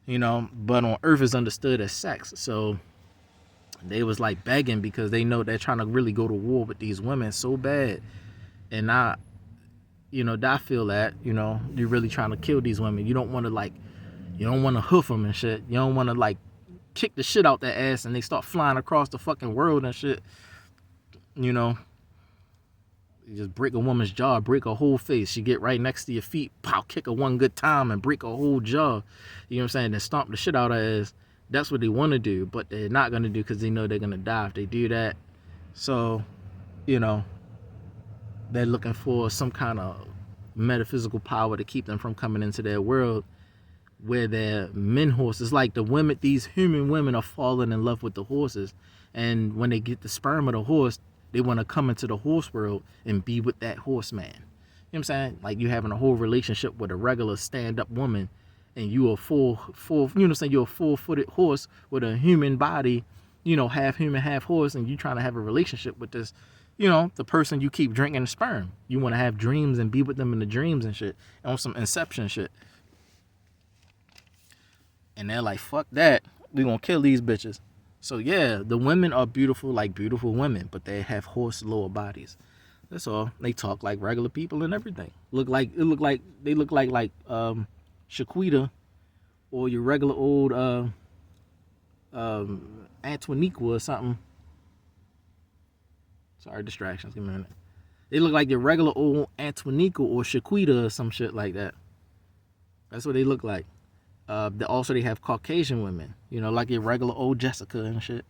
But on Earth is understood as sex. So they was like begging because they know they're trying to really go to war with these women so bad. And I feel that, you're really trying to kill these women. You don't want to hoof them and shit. You don't want to kick the shit out their ass and they start flying across the fucking world and shit. You just break a woman's jaw, break her whole face. She get right next to your feet, pow, kick her one good time and break her whole jaw. You know what I'm saying? Then stomp the shit out of her ass. That's what they want to do, but they're not going to do because they know they're going to die if they do that. So, they're looking for some kind of metaphysical power to keep them from coming into their world where they're men horses. Like these human women are falling in love with the horses. And when they get the sperm of the horse, they want to come into the horse world and be with that horseman. You know what I'm saying? Like, you having a whole relationship with a regular stand-up woman, and you a you're a full-footed horse with a human body, half human, half horse, and you trying to have a relationship with this, the person you keep drinking sperm. You want to have dreams and be with them in the dreams and shit, on some Inception shit. And they're like, fuck that, we gonna kill these bitches. So yeah, the women are beautiful, like beautiful women, but they have horse lower bodies. That's all. They talk like regular people and everything. They look like Shaquita or your regular old Antoniqua or something. Sorry, distractions. Give me a minute. They look like your regular old Antoniqua or Shaquita or some shit like that. That's what they look like. They have Caucasian women, like your regular old Jessica and shit.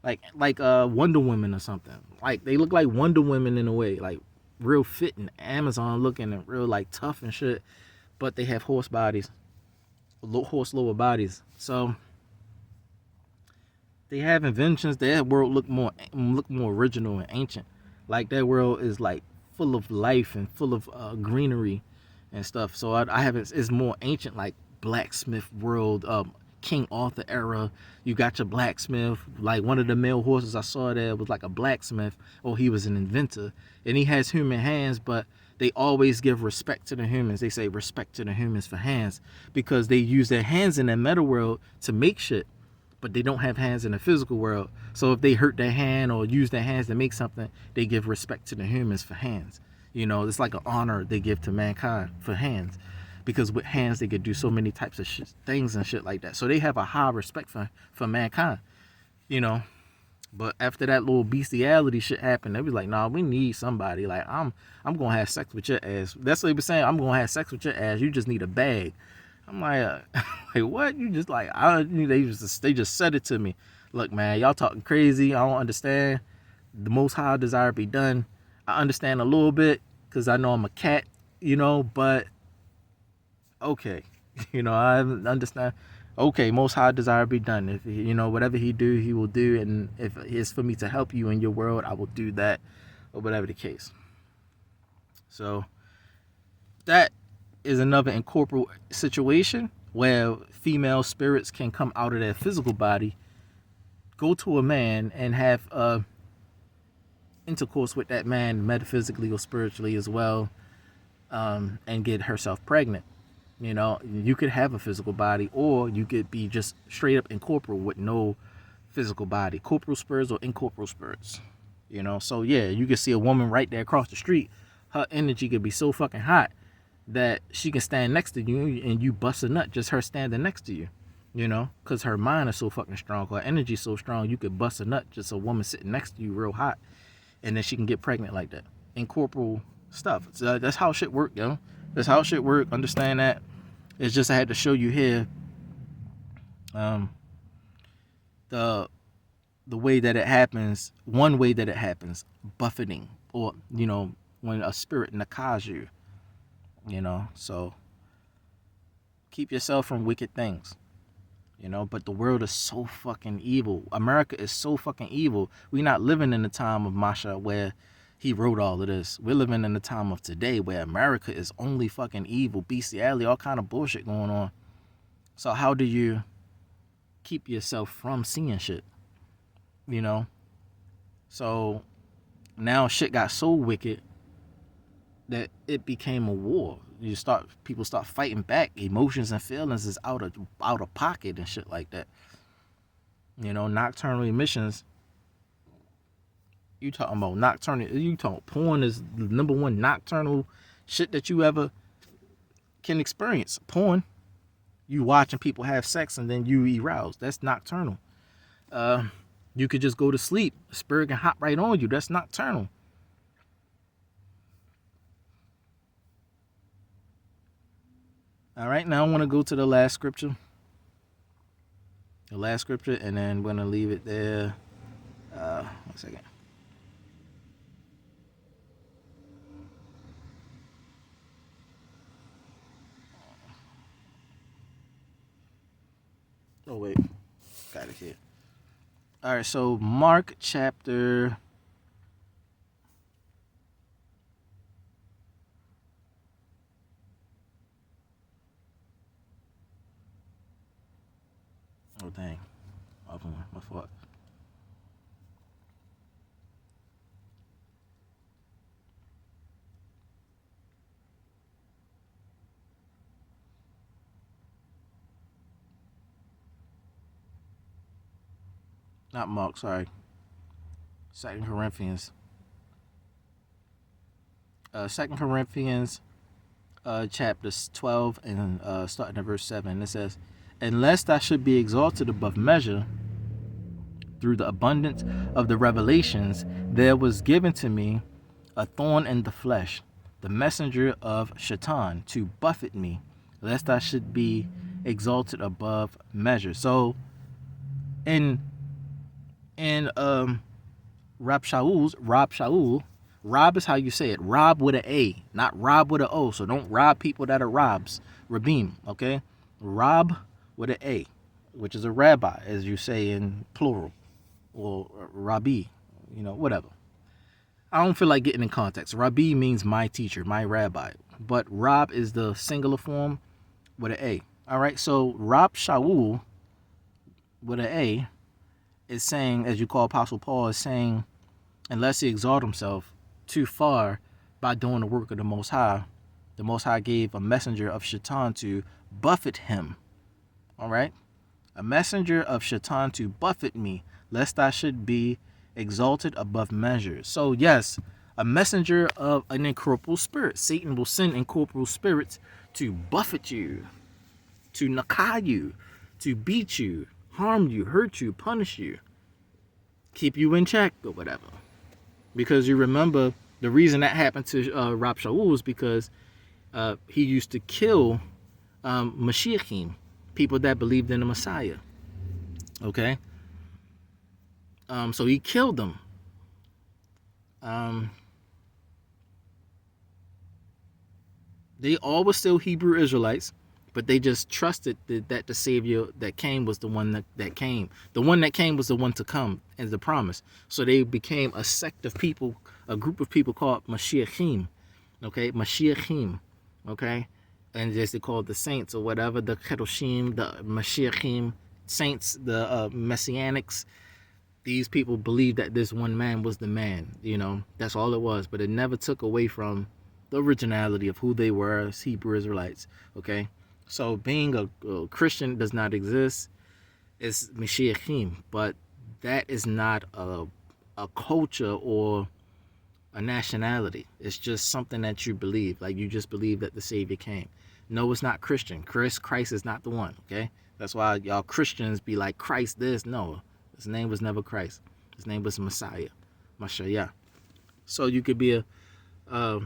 Like Wonder Woman or something. Like, they look like Wonder Women in a way, like real fit and Amazon looking and real like tough and shit. But they have horse bodies, horse lower bodies. So they have inventions. Their world look more original and ancient. Like, their world is like full of life and full of greenery and stuff. So it's more ancient, like blacksmith world, King Arthur era. You got your blacksmith. Like, one of the male horses I saw there was like a blacksmith, or he was an inventor, and he has human hands, but they always give respect to the humans. They say respect to the humans for hands because they use their hands in the meta world to make shit, but they don't have hands in the physical world. So if they hurt their hand or use their hands to make something, they give respect to the humans for hands. You know, it's like an honor they give to mankind for hands, because with hands they could do so many types of things and shit like that. So they have a high respect for mankind, you know. But after that little bestiality shit happened, they was like, nah, we need somebody. Like, I'm gonna have sex with your ass. That's what they were saying. I'm gonna have sex with your ass. You just need a bag. I'm like, like what? You just like, they just said it to me. Look, man, y'all talking crazy. I don't understand. The Most High desire be done. I understand a little bit because I know I'm a cat, you know, but okay, you know, I understand. Okay, Most High desire be done. If you know whatever He do, He will do, and if it's for me to help you in your world, I will do that, or whatever the case. So that is another incorporeal situation where female spirits can come out of their physical body, go to a man, and have intercourse with that man metaphysically or spiritually as well, and get herself pregnant. You know, you could have a physical body, or you could be just straight up incorporeal with no physical body, corporeal spirits or incorporeal spirits. You know, so yeah, you can see a woman right there across the street. Her energy could be so fucking hot that she can stand next to you and you bust a nut just her standing next to you. You know, because her mind is so fucking strong, her energy is so strong, you could bust a nut just a woman sitting next to you real hot, and then she can get pregnant like that. Incorporeal stuff. So that's how shit work, yo. That's how shit work. Understand that. It's just I had to show you here the way that it happens. One way that it happens, buffeting, or you know, when a spirit nakas you. You know, so keep yourself from wicked things. You know, but the world is so fucking evil. America is so fucking evil. We're not living in the time of Masha where he wrote all of this. We're living in the time of today where America is only fucking evil, bestiality, all kind of bullshit going on. So how do you keep yourself from seeing shit? You know? So now shit got so wicked that it became a war. People start fighting back. Emotions and feelings is out of pocket and shit like that. You know, nocturnal emissions. You talking about nocturnal? You talking porn is the number one nocturnal shit that you ever can experience. Porn, you watching people have sex and then you aroused. That's nocturnal. You could just go to sleep. The spirit can hop right on you. That's nocturnal. All right, now I want to go to the last scripture. The last scripture, and then I'm going to leave it there. 1 second. Oh, wait. Got it here. All right, so Mark chapter... Oh, dang. My fault. Not Mark, sorry. 2 Corinthians. 2 Corinthians chapter 12 and starting at verse 7. It says, "And lest I should be exalted above measure through the abundance of the revelations, there was given to me a thorn in the flesh, the messenger of Shaitan, to buffet me, lest I should be exalted above measure." So in Rab Shaul, Rob is how you say it. Rob with an A, not Rob with an O. So don't rob people that are Robs. Rabim, okay? Rob with an A, which is a rabbi, as you say in plural, or Rabbi, you know, whatever. I don't feel like getting in context. Rabbi means my teacher, my rabbi, but Rob is the singular form with an A. All right, so Rab Shaul with an A is saying, as you call Apostle Paul, is saying, unless he exalt himself too far, by doing the work of the Most High. The Most High gave a messenger of Shaitan to buffet him. All right? A messenger of Shaitan to buffet me, lest I should be exalted above measure. So, yes, a messenger of an incorporeal spirit. Satan will send incorporeal spirits to buffet you, to nakai you, to beat you, harm you, hurt you, punish you, keep you in check or whatever. Because you remember the reason that happened to Rab Shaul was because he used to kill Mashiachim, people that believed in the Messiah. Okay? So he killed them. They all were still Hebrew Israelites, but they just trusted that the Savior that came was the one that came. The one that came was the one to come as the promise. So they became a sect of people, a group of people called Mashiachim. Okay? Mashiachim. Okay? And as they called the saints or whatever, the Kedoshim, the Mashiachim, saints, the Messianics. These people believed that this one man was the man. You know, that's all it was. But it never took away from the originality of who they were as Hebrew Israelites. Okay? So being a Christian does not exist. It's Mashiachim. But that is not a culture or a nationality. It's just something that you believe. Like you just believe that the Savior came. No, it's not Christian. Christ is not the one. Okay? That's why y'all Christians be like, Christ this. No. His name was never Christ. His name was Messiah. Mashiach. So you could be a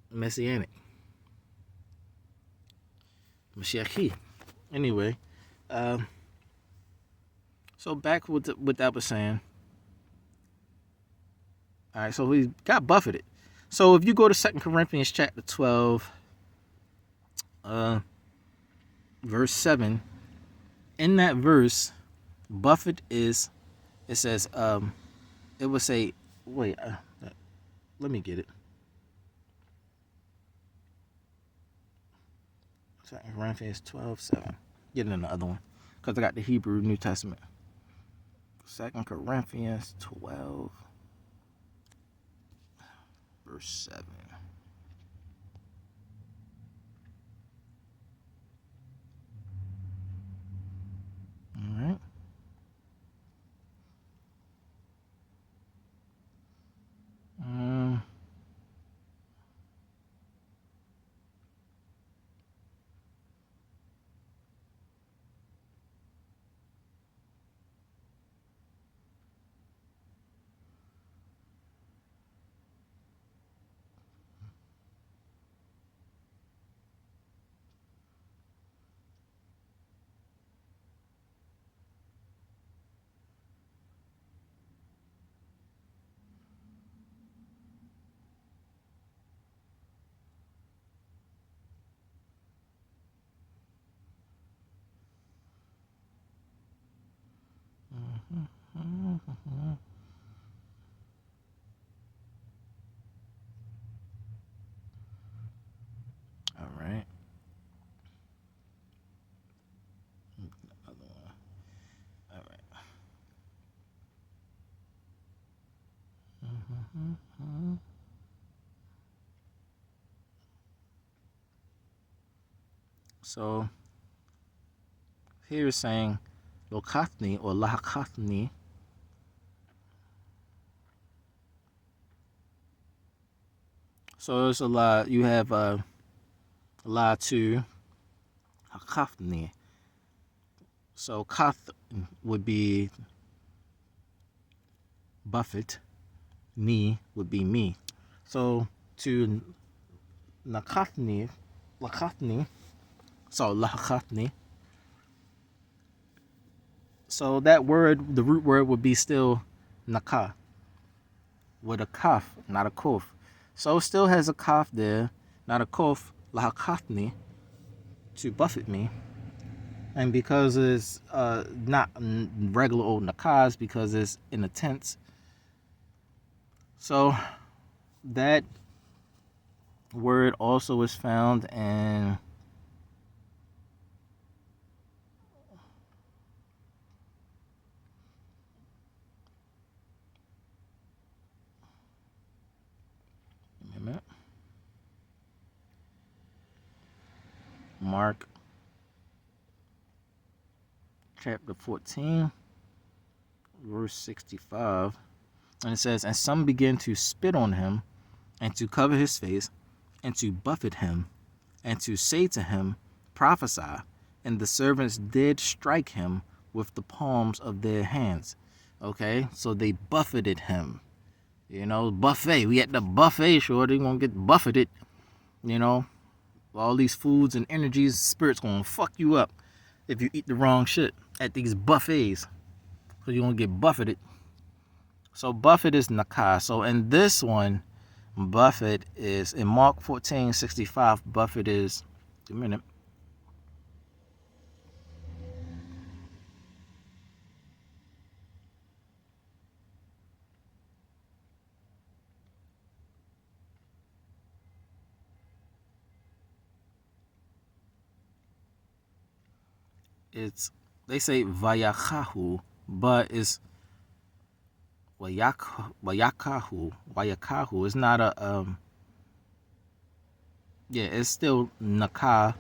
Messianic. Mashiach. Anyway. So back with what I was saying. All right, so he got buffeted. So if you go to 2 Corinthians chapter 12, verse 7, in that verse, buffet is, it says, it would say, wait, let me get it. 2 Corinthians 12, 7. Get in the other one, because I got the Hebrew New Testament. 2 Corinthians 12, verse 7. All right. All right. All right. So here it's saying Lokatni or Lahakatni. So there's a lot. You have a lot to Hakafni. So Kath would be Buffett. Ni would be me. So to Lakatni, so Lahakatni. So that word, the root word would be still Naka, with a kaf, not a kof. So it still has a kaf there, not a kof, Lahakatni, to buffet me. And because it's not regular old Nakas, because it's in a tense. So that word also is found in Mark chapter 14, verse 65. And it says, and some began to spit on him, and to cover his face, and to buffet him, and to say to him, prophesy. And the servants did strike him with the palms of their hands. Okay, so they buffeted him. You know, buffet. We at the buffet, sure, they gonna get buffeted. You know, all these foods and energies, spirits gonna fuck you up if you eat the wrong shit at these buffets. So you're gonna get buffeted. So buffet is nakah. So in this one, buffet is in Mark 14:65. Buffet is, a minute. It's, they say vayachahu, but it's wayakahu. It's not a yeah, it's still nakah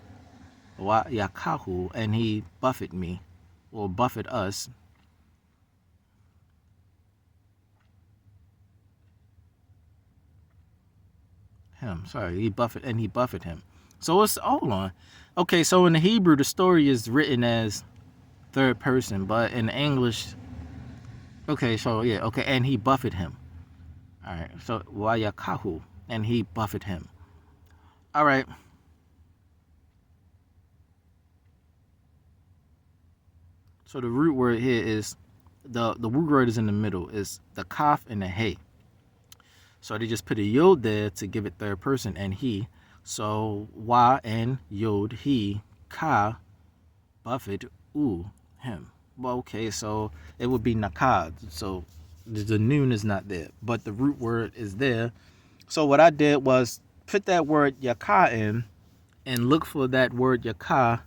wayakahu, and he buffeted me, or buffeted us. He buffeted him. So it's, hold on. Okay, so in the Hebrew, the story is written as third person, but in English, okay, so yeah, okay, and he buffeted him. All right, so wayakahu, and he buffeted him. All right. So the root word here is, the root word is in the middle, is the kaf and the hey. So they just put a yod there to give it third person, and he. So wa and yod, he, ka, buffet, him. Well, okay, so it would be nakad. So the noon is not there, but the root word is there. So what I did was put that word yakah in, and look for that word yakah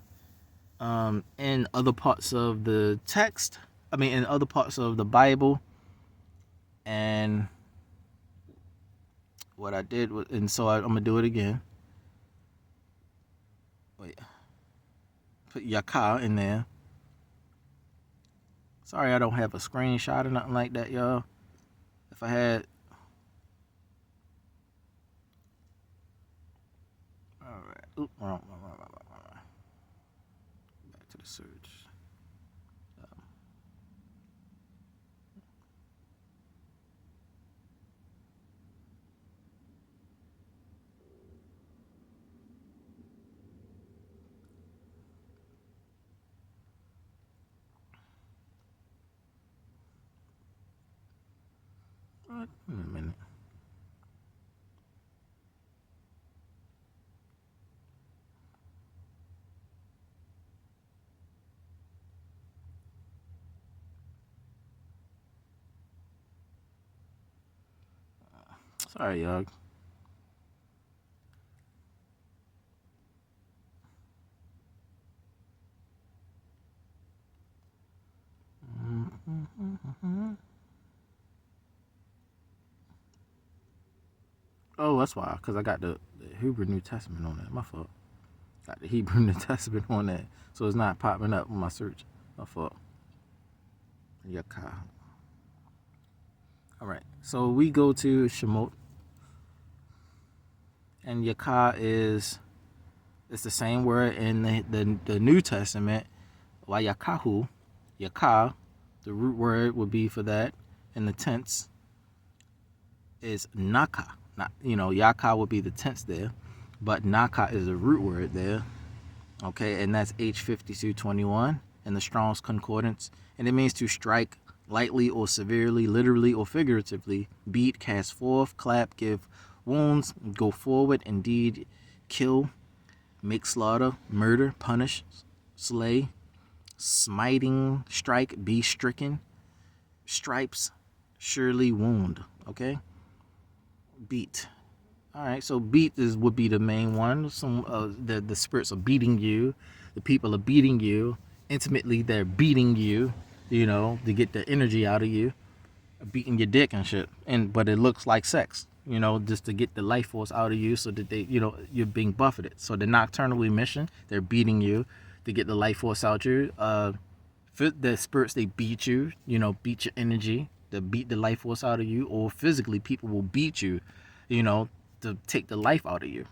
in other parts of the text. I mean, in other parts of the Bible. And what I did was, and so I'm gonna do it again. Wait, put yakah in there. Sorry, I don't have a screenshot or nothing like that, y'all. If I had, all right. Oop, wrong. Back to the search. Wait a minute. Sorry, y'all. Oh, that's why, because I got the Hebrew New Testament on that. My fault. Got the Hebrew New Testament on that, so it's not popping up on my search. My fault. Yakah. All right, so we go to Shemot, and Yakah is, it's the same word in the New Testament. Wayakahu, Yakah, the root word would be for that, and the tense is naka. Not, Yakah would be the tense there, but naka is the root word there. Okay, and that's H5221 in the Strong's Concordance, and it means to strike lightly or severely, literally or figuratively, beat, cast forth, clap, give wounds, go forward, indeed, kill, make slaughter, murder, punish, slay, smiting, strike, be stricken, stripes, surely wound. Okay, beat. All right, so beat would be the main one. Some the spirits are beating you, the people are beating you intimately. They're beating you, to get the energy out of you, beating your dick and shit. But it looks like sex. just to get the life force out of you so that you're being buffeted. So the nocturnal emission, they're beating you to get the life force out of you. The spirits, they beat you, beat your energy, to beat the life force out of you, or physically people will beat you, to take the life out of you.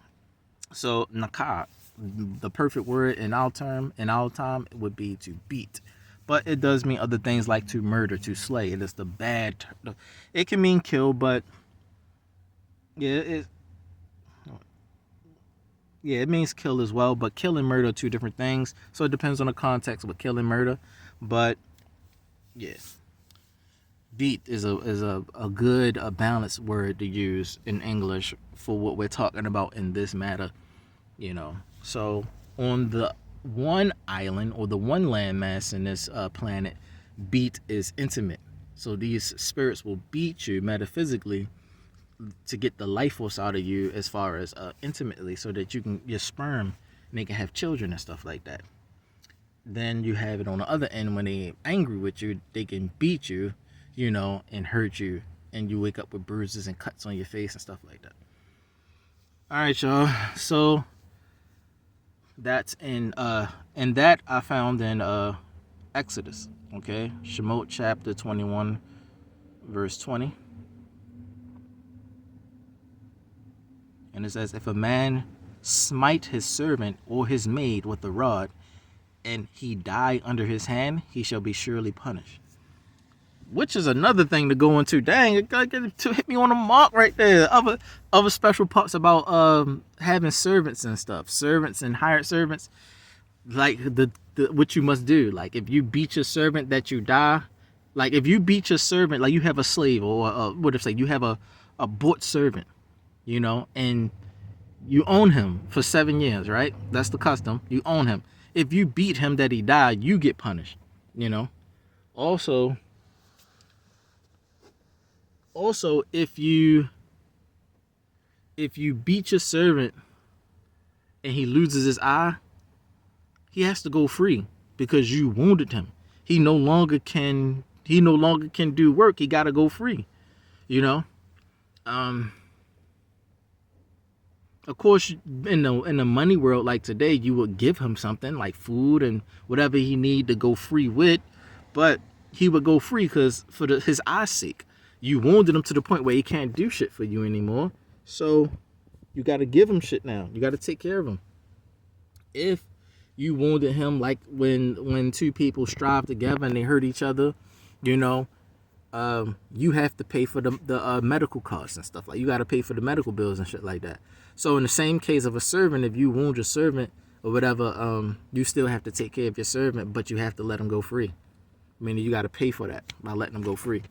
So nakah, the perfect word in our time would be to beat. But it does mean other things like to murder, to slay. It is the bad. It can mean kill, but yeah, it means kill as well. But kill and murder are two different things. So it depends on the context with kill and murder. But yeah, beat is a good, a balanced word to use in English for what we're talking about in this matter. So on the one island or the one landmass in this planet, beat is intimate. So these spirits will beat you metaphysically to get the life force out of you, as far as intimately, so that your sperm, and they can have children and stuff like that. Then you have it on the other end when they're angry with you, they can beat you, and hurt you, and you wake up with bruises and cuts on your face and stuff like that. All right, y'all. So that's and that I found in Exodus. Okay, Shemot chapter 21, verse 20. And it says, if a man smite his servant or his maid with a rod, and he die under his hand, he shall be surely punished. Which is another thing to go into. Dang, it hit me on the mark right there. Other special parts about having servants and stuff. Servants and hired servants. Like the what you must do. Like if you beat your servant that you die. Like if you beat your servant, like you have a slave, or you have a bought servant, and you own him for 7 years, right? That's the custom. You own him. If you beat him that he died, you get punished. Also, if you beat your servant and he loses his eye, he has to go free because you wounded him. He no longer can do work. He got to go free. Of course, in the money world like today, you would give him something like food and whatever he need to go free with, but he would go free because for his eye's sake. You wounded him to the point where he can't do shit for you anymore. So you got to give him shit now. You got to take care of him. If you wounded him, like when two people strive together and they hurt each other, you have to pay for the medical costs and stuff. Like you got to pay for the medical bills and shit like that. So in the same case of a servant, if you wound your servant or whatever, you still have to take care of your servant, but you have to let him go free. Meaning you got to pay for that by letting him go free.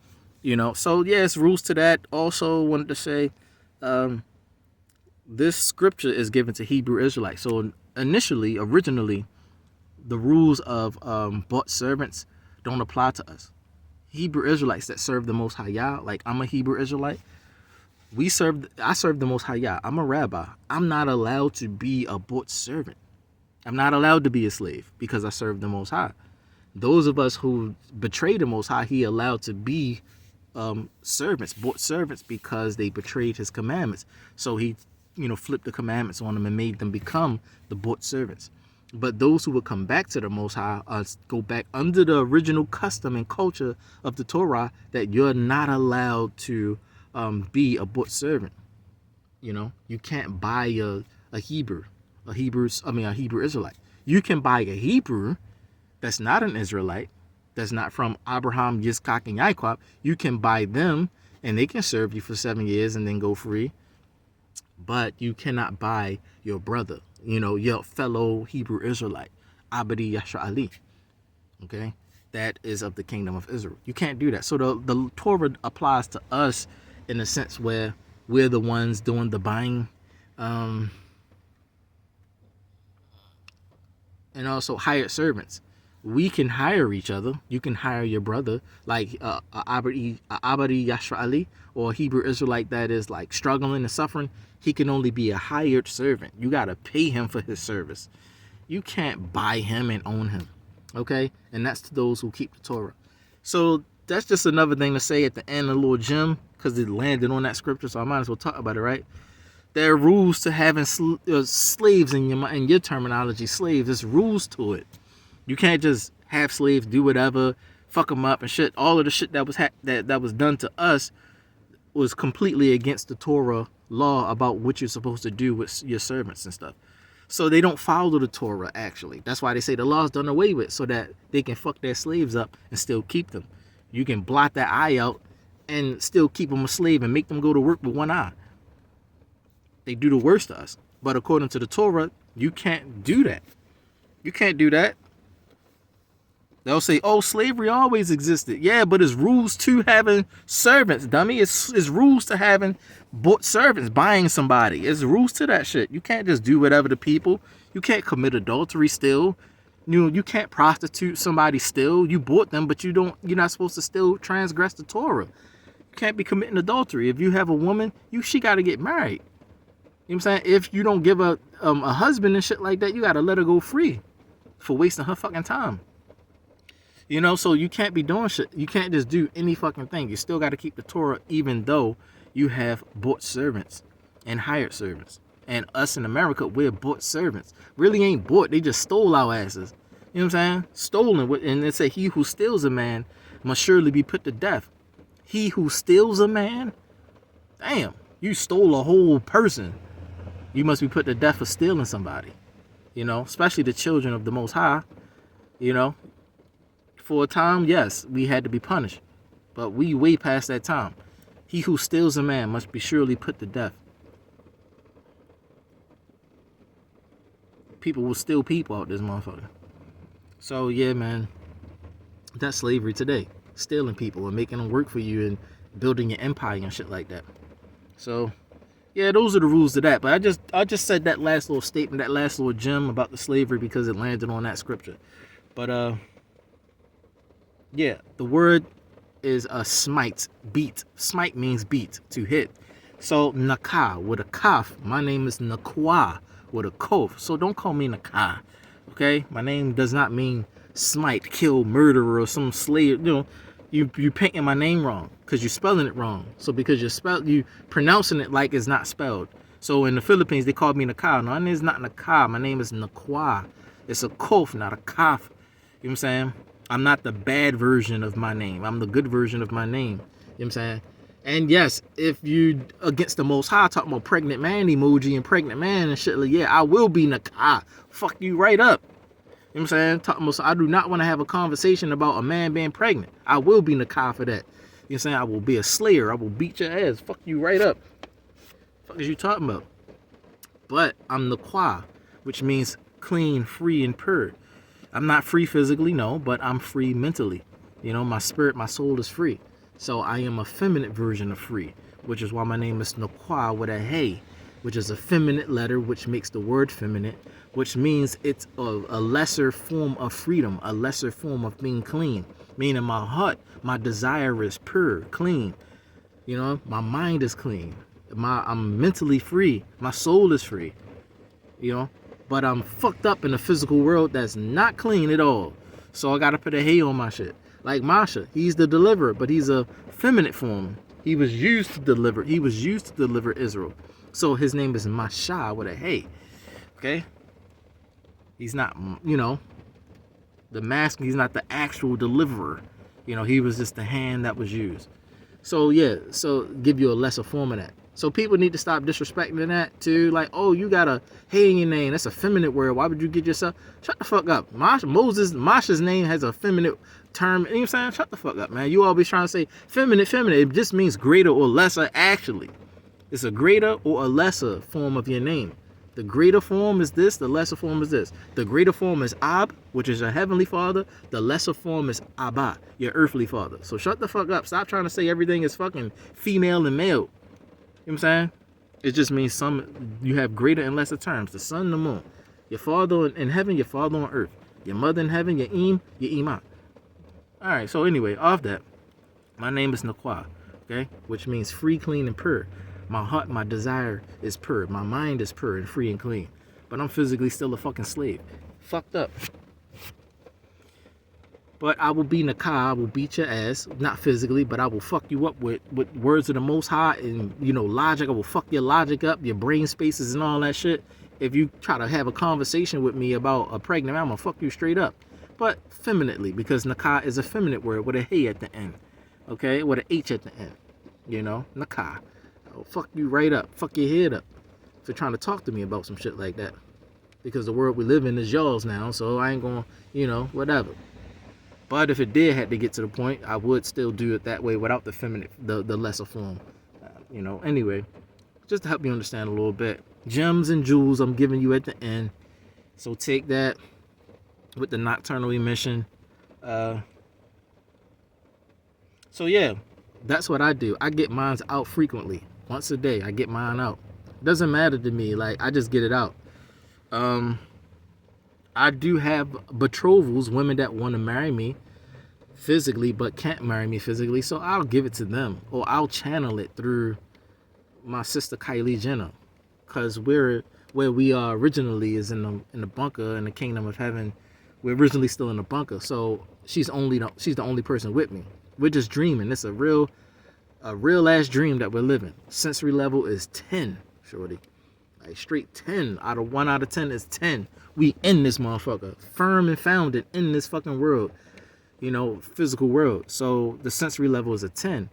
So yes, rules to that. Also wanted to say, this scripture is given to Hebrew Israelites. So originally, the rules of bought servants don't apply to us. Hebrew Israelites that serve the Most High Yah, like I'm a Hebrew Israelite. I serve the Most High Yah. I'm a rabbi. I'm not allowed to be a bought servant. I'm not allowed to be a slave because I serve the Most High. Those of us who betray the Most High, He allowed to be servants, bought servants, because they betrayed His commandments. So He, flipped the commandments on them and made them become the bought servants. But those who would come back to the Most High go back under the original custom and culture of the Torah that you're not allowed to be a bought servant. You can't buy a Hebrew Israelite. You can buy a Hebrew that's not an Israelite, that's not from Abraham, Yitzchak, and Yaakov. You can buy them and they can serve you for 7 years and then go free. But you cannot buy your brother, your fellow Hebrew Israelite, Abadi Yashra. Okay? That is of the kingdom of Israel. You can't do that. So the Torah applies to us in a sense where we're the ones doing the buying. And also hired servants. We can hire each other. You can hire your brother, like Abadi Yashra, or a Hebrew Israelite that is like struggling and suffering. He can only be a hired servant. You got to pay him for his service. You can't buy him and own him. Okay? And that's to those who keep the Torah. So that's just another thing to say at the end, a little gem, because it landed on that scripture, so I might as well talk about it, right? There are rules to having slaves in your terminology. Slaves, there's rules to it. You can't just have slaves do whatever, fuck them up and shit. All of the shit that was that was done to us was completely against the Torah law about what you're supposed to do with your servants and stuff. So they don't follow the Torah, actually. That's why they say the law's done away with, so that they can fuck their slaves up and still keep them. You can blot that eye out and still keep them a slave and make them go to work with one eye. They do the worst to us. But according to the Torah, you can't do that. You can't do that. They'll say, oh, slavery always existed. Yeah, but it's rules to having servants, dummy. It's rules to having bought servants, buying somebody. It's rules to that shit. You can't just do whatever to people. You can't commit adultery still. You can't prostitute somebody still. You bought them, but you're not supposed to still transgress the Torah. You can't be committing adultery. If you have a woman, she got to get married. You know what I'm saying? If you don't give a husband and shit like that, you got to let her go free for wasting her fucking time. You know, so you can't be doing shit. You can't just do any fucking thing. You still got to keep the Torah, even though you have bought servants and hired servants. And us in America, we're bought servants. Really ain't bought. They just stole our asses. You know what I'm saying? Stolen. And they say, he who steals a man must surely be put to death. He who steals a man? Damn, you stole a whole person. You must be put to death for stealing somebody. You know, especially the children of the Most High. You know, for a time, yes, we had to be punished. But we way past that time. He who steals a man must be surely put to death. People will steal people out this motherfucker. So, yeah, man. That's slavery today. Stealing people and making them work for you and building your empire and shit like that. So, yeah, those are the rules of that. But I just said that last little statement, that last little gem about the slavery because it landed on that scripture. But, yeah, the word is a smite, beat. Smite means beat, to hit. So, nakah with a kaf. My name is Nakwa with a kof. So don't call me nakah, okay? My name does not mean smite, kill, murderer, or some slave. You know, you painting my name wrong because you're spelling it wrong. So because you pronouncing it like it's not spelled. So in the Philippines, they call me nakah. No, my name is not nakah. My name is Nakwa. It's a kof, not a kaf. You know what I'm saying? I'm not the bad version of my name. I'm the good version of my name. You know what I'm saying? And yes, if you against the Most High talking about pregnant man emoji and pregnant man and shit, like, yeah, I will be nakah. Fuck you right up. You know what I'm saying? Talking about, so I do not want to have a conversation about a man being pregnant. I will be nakah for that. You know what I'm saying? I will be a slayer. I will beat your ass. Fuck you right up. Fuck is you talking about? But I'm nakwa, which means clean, free, and pure. I'm not free physically, no, but I'm free mentally. You know, my spirit, my soul is free. So I am a feminine version of free, which is why my name is Nakwa with a hey, which is a feminine letter, which makes the word feminine, which means it's a lesser form of freedom, a lesser form of being clean. Meaning my heart, my desire is pure, clean. You know, my mind is clean. I'm mentally free. My soul is free. You know, but I'm fucked up in the physical world that's not clean at all. So I gotta put a hey on my shit. Like Masha, he's the deliverer, but he's a feminine form. He was used to deliver. He was used to deliver Israel. So his name is Masha with a hey. Okay? He's not, you know, the mask. He's not the actual deliverer. You know, he was just the hand that was used. So yeah, so give you a lesser form of that. So people need to stop disrespecting that too. Like, oh, you got a hey in your name. That's a feminine word. Why would you get yourself? Shut the fuck up. Masha's name has a feminine term. You know what I'm saying? Shut the fuck up, man. You always trying to say feminine. It just means greater or lesser, actually. It's a greater or a lesser form of your name. The greater form is this. The lesser form is this. The greater form is Ab, which is your heavenly father. The lesser form is Abba, your earthly father. So shut the fuck up. Stop trying to say everything is fucking female and male. You know what I'm saying? It just means you have greater and lesser terms. The sun, the moon. Your father in heaven, your father on earth. Your mother in heaven, your Iman. Alright, so anyway, off that, my name is Nakwa, okay? Which means free, clean, and pure. My heart, my desire is pure. My mind is pure and free and clean. But I'm physically still a fucking slave. Fucked up. But I will be Nakai. I will beat your ass, not physically, but I will fuck you up with words of the Most High and, you know, logic. I will fuck your logic up, your brain spaces and all that shit. If you try to have a conversation with me about a pregnant man, I'm gonna fuck you straight up. But femininely, because Nakai is a feminine word with a hey at the end. Okay? With an H at the end. You know? Nakai. I'll fuck you right up. Fuck your head up for trying to talk to me about some shit like that. Because the world we live in is y'all's now, so I ain't gonna, you know, whatever. But if it did have to get to the point, I would still do it that way without the feminine, the lesser form. You know, anyway, just to help you understand a little bit. Gems and jewels I'm giving you at the end. So take that with the nocturnal emission. So yeah, that's what I do. I get mine out frequently. Once a day, I get mine out. Doesn't matter to me. Like, I just get it out. I do have betrothals, women that want to marry me physically but can't marry me physically, so I'll give it to them, or I'll channel it through my sister Kylie Jenner, because where we are originally is in the bunker in the kingdom of heaven. We're originally still in the bunker, so she's the only person with me. We're just dreaming. It's a real ass dream that we're living. Sensory level is 10, shorty. Like straight 10 out of 1 out of 10 is 10. We in this motherfucker, firm and founded in this fucking world, you know, physical world. So the sensory level is a 10,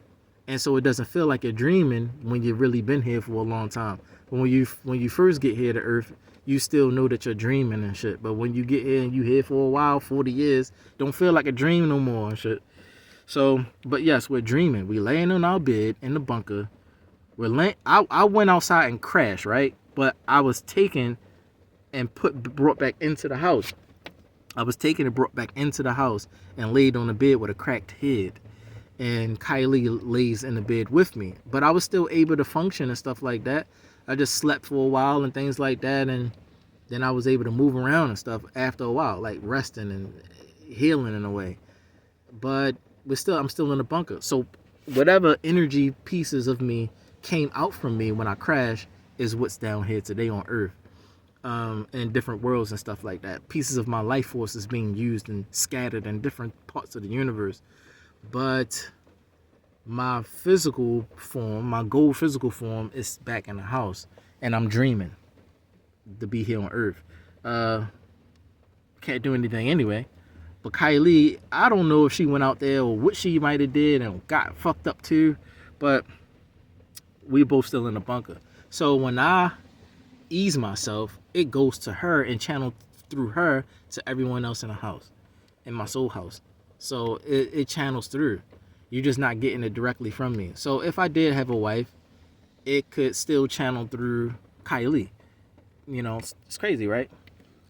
and so it doesn't feel like you're dreaming when you've really been here for a long time. But when you first get here to Earth, you still know that you're dreaming and shit. But when you get here and you here for a while, 40 years, don't feel like a dream no more and shit. So, but yes, we're dreaming. We laying on our bed in the bunker. I went outside and crashed, right? But I was taken and brought back into the house. I was taken and brought back into the house and laid on the bed with a cracked head. And Kylie lays in the bed with me. But I was still able to function and stuff like that. I just slept for a while and things like that. And then I was able to move around and stuff after a while, like resting and healing in a way. But I'm still in the bunker. So whatever energy pieces of me came out from me when I crashed is what's down here today on Earth, in different worlds and stuff like that. Pieces of my life force is being used and scattered in different parts of the universe. But my physical form, my gold physical form, is back in the house, and I'm dreaming to be here on Earth. Can't do anything anyway. But Kylie, I don't know if she went out there or what she might have did and got fucked up too, but we both still in the bunker. So when I ease myself, it goes to her and channeled through her to everyone else in the house, in my soul house. So it channels through. You're just not getting it directly from me. So if I did have a wife, it could still channel through Kylie. You know, it's crazy, right?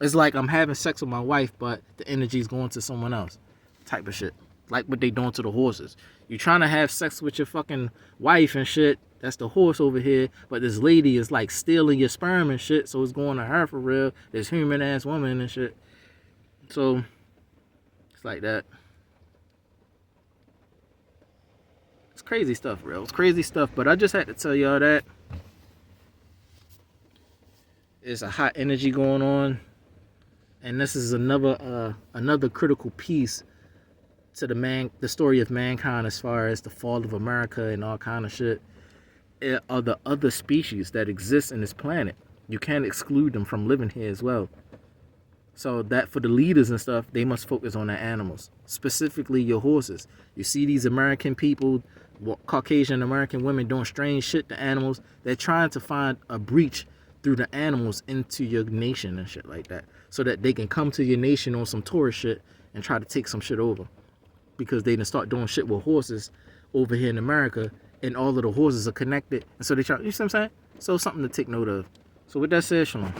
It's like I'm having sex with my wife, but the energy's going to someone else, type of shit. Like what they doing to the horses. You're trying to have sex with your fucking wife and shit. That's the horse over here. But this lady is like stealing your sperm and shit. So it's going to her for real. This human ass woman and shit. So it's like that. It's crazy stuff, bro. It's crazy stuff. But I just had to tell y'all that. There's a hot energy going on. And this is another critical piece to the story of mankind as far as the fall of America and all kind of shit. Are the other species that exist in this planet. You can't exclude them from living here as well. So that for the leaders and stuff, they must focus on their animals, specifically your horses. You see these American people, Caucasian American women doing strange shit to animals. They're trying to find a breach through the animals into your nation and shit like that, so that they can come to your nation on some tourist shit and try to take some shit over, because they done start doing shit with horses over here in America, and all of the horses are connected, and so they try. You see what I'm saying? So something to take note of. So with that said, shalom.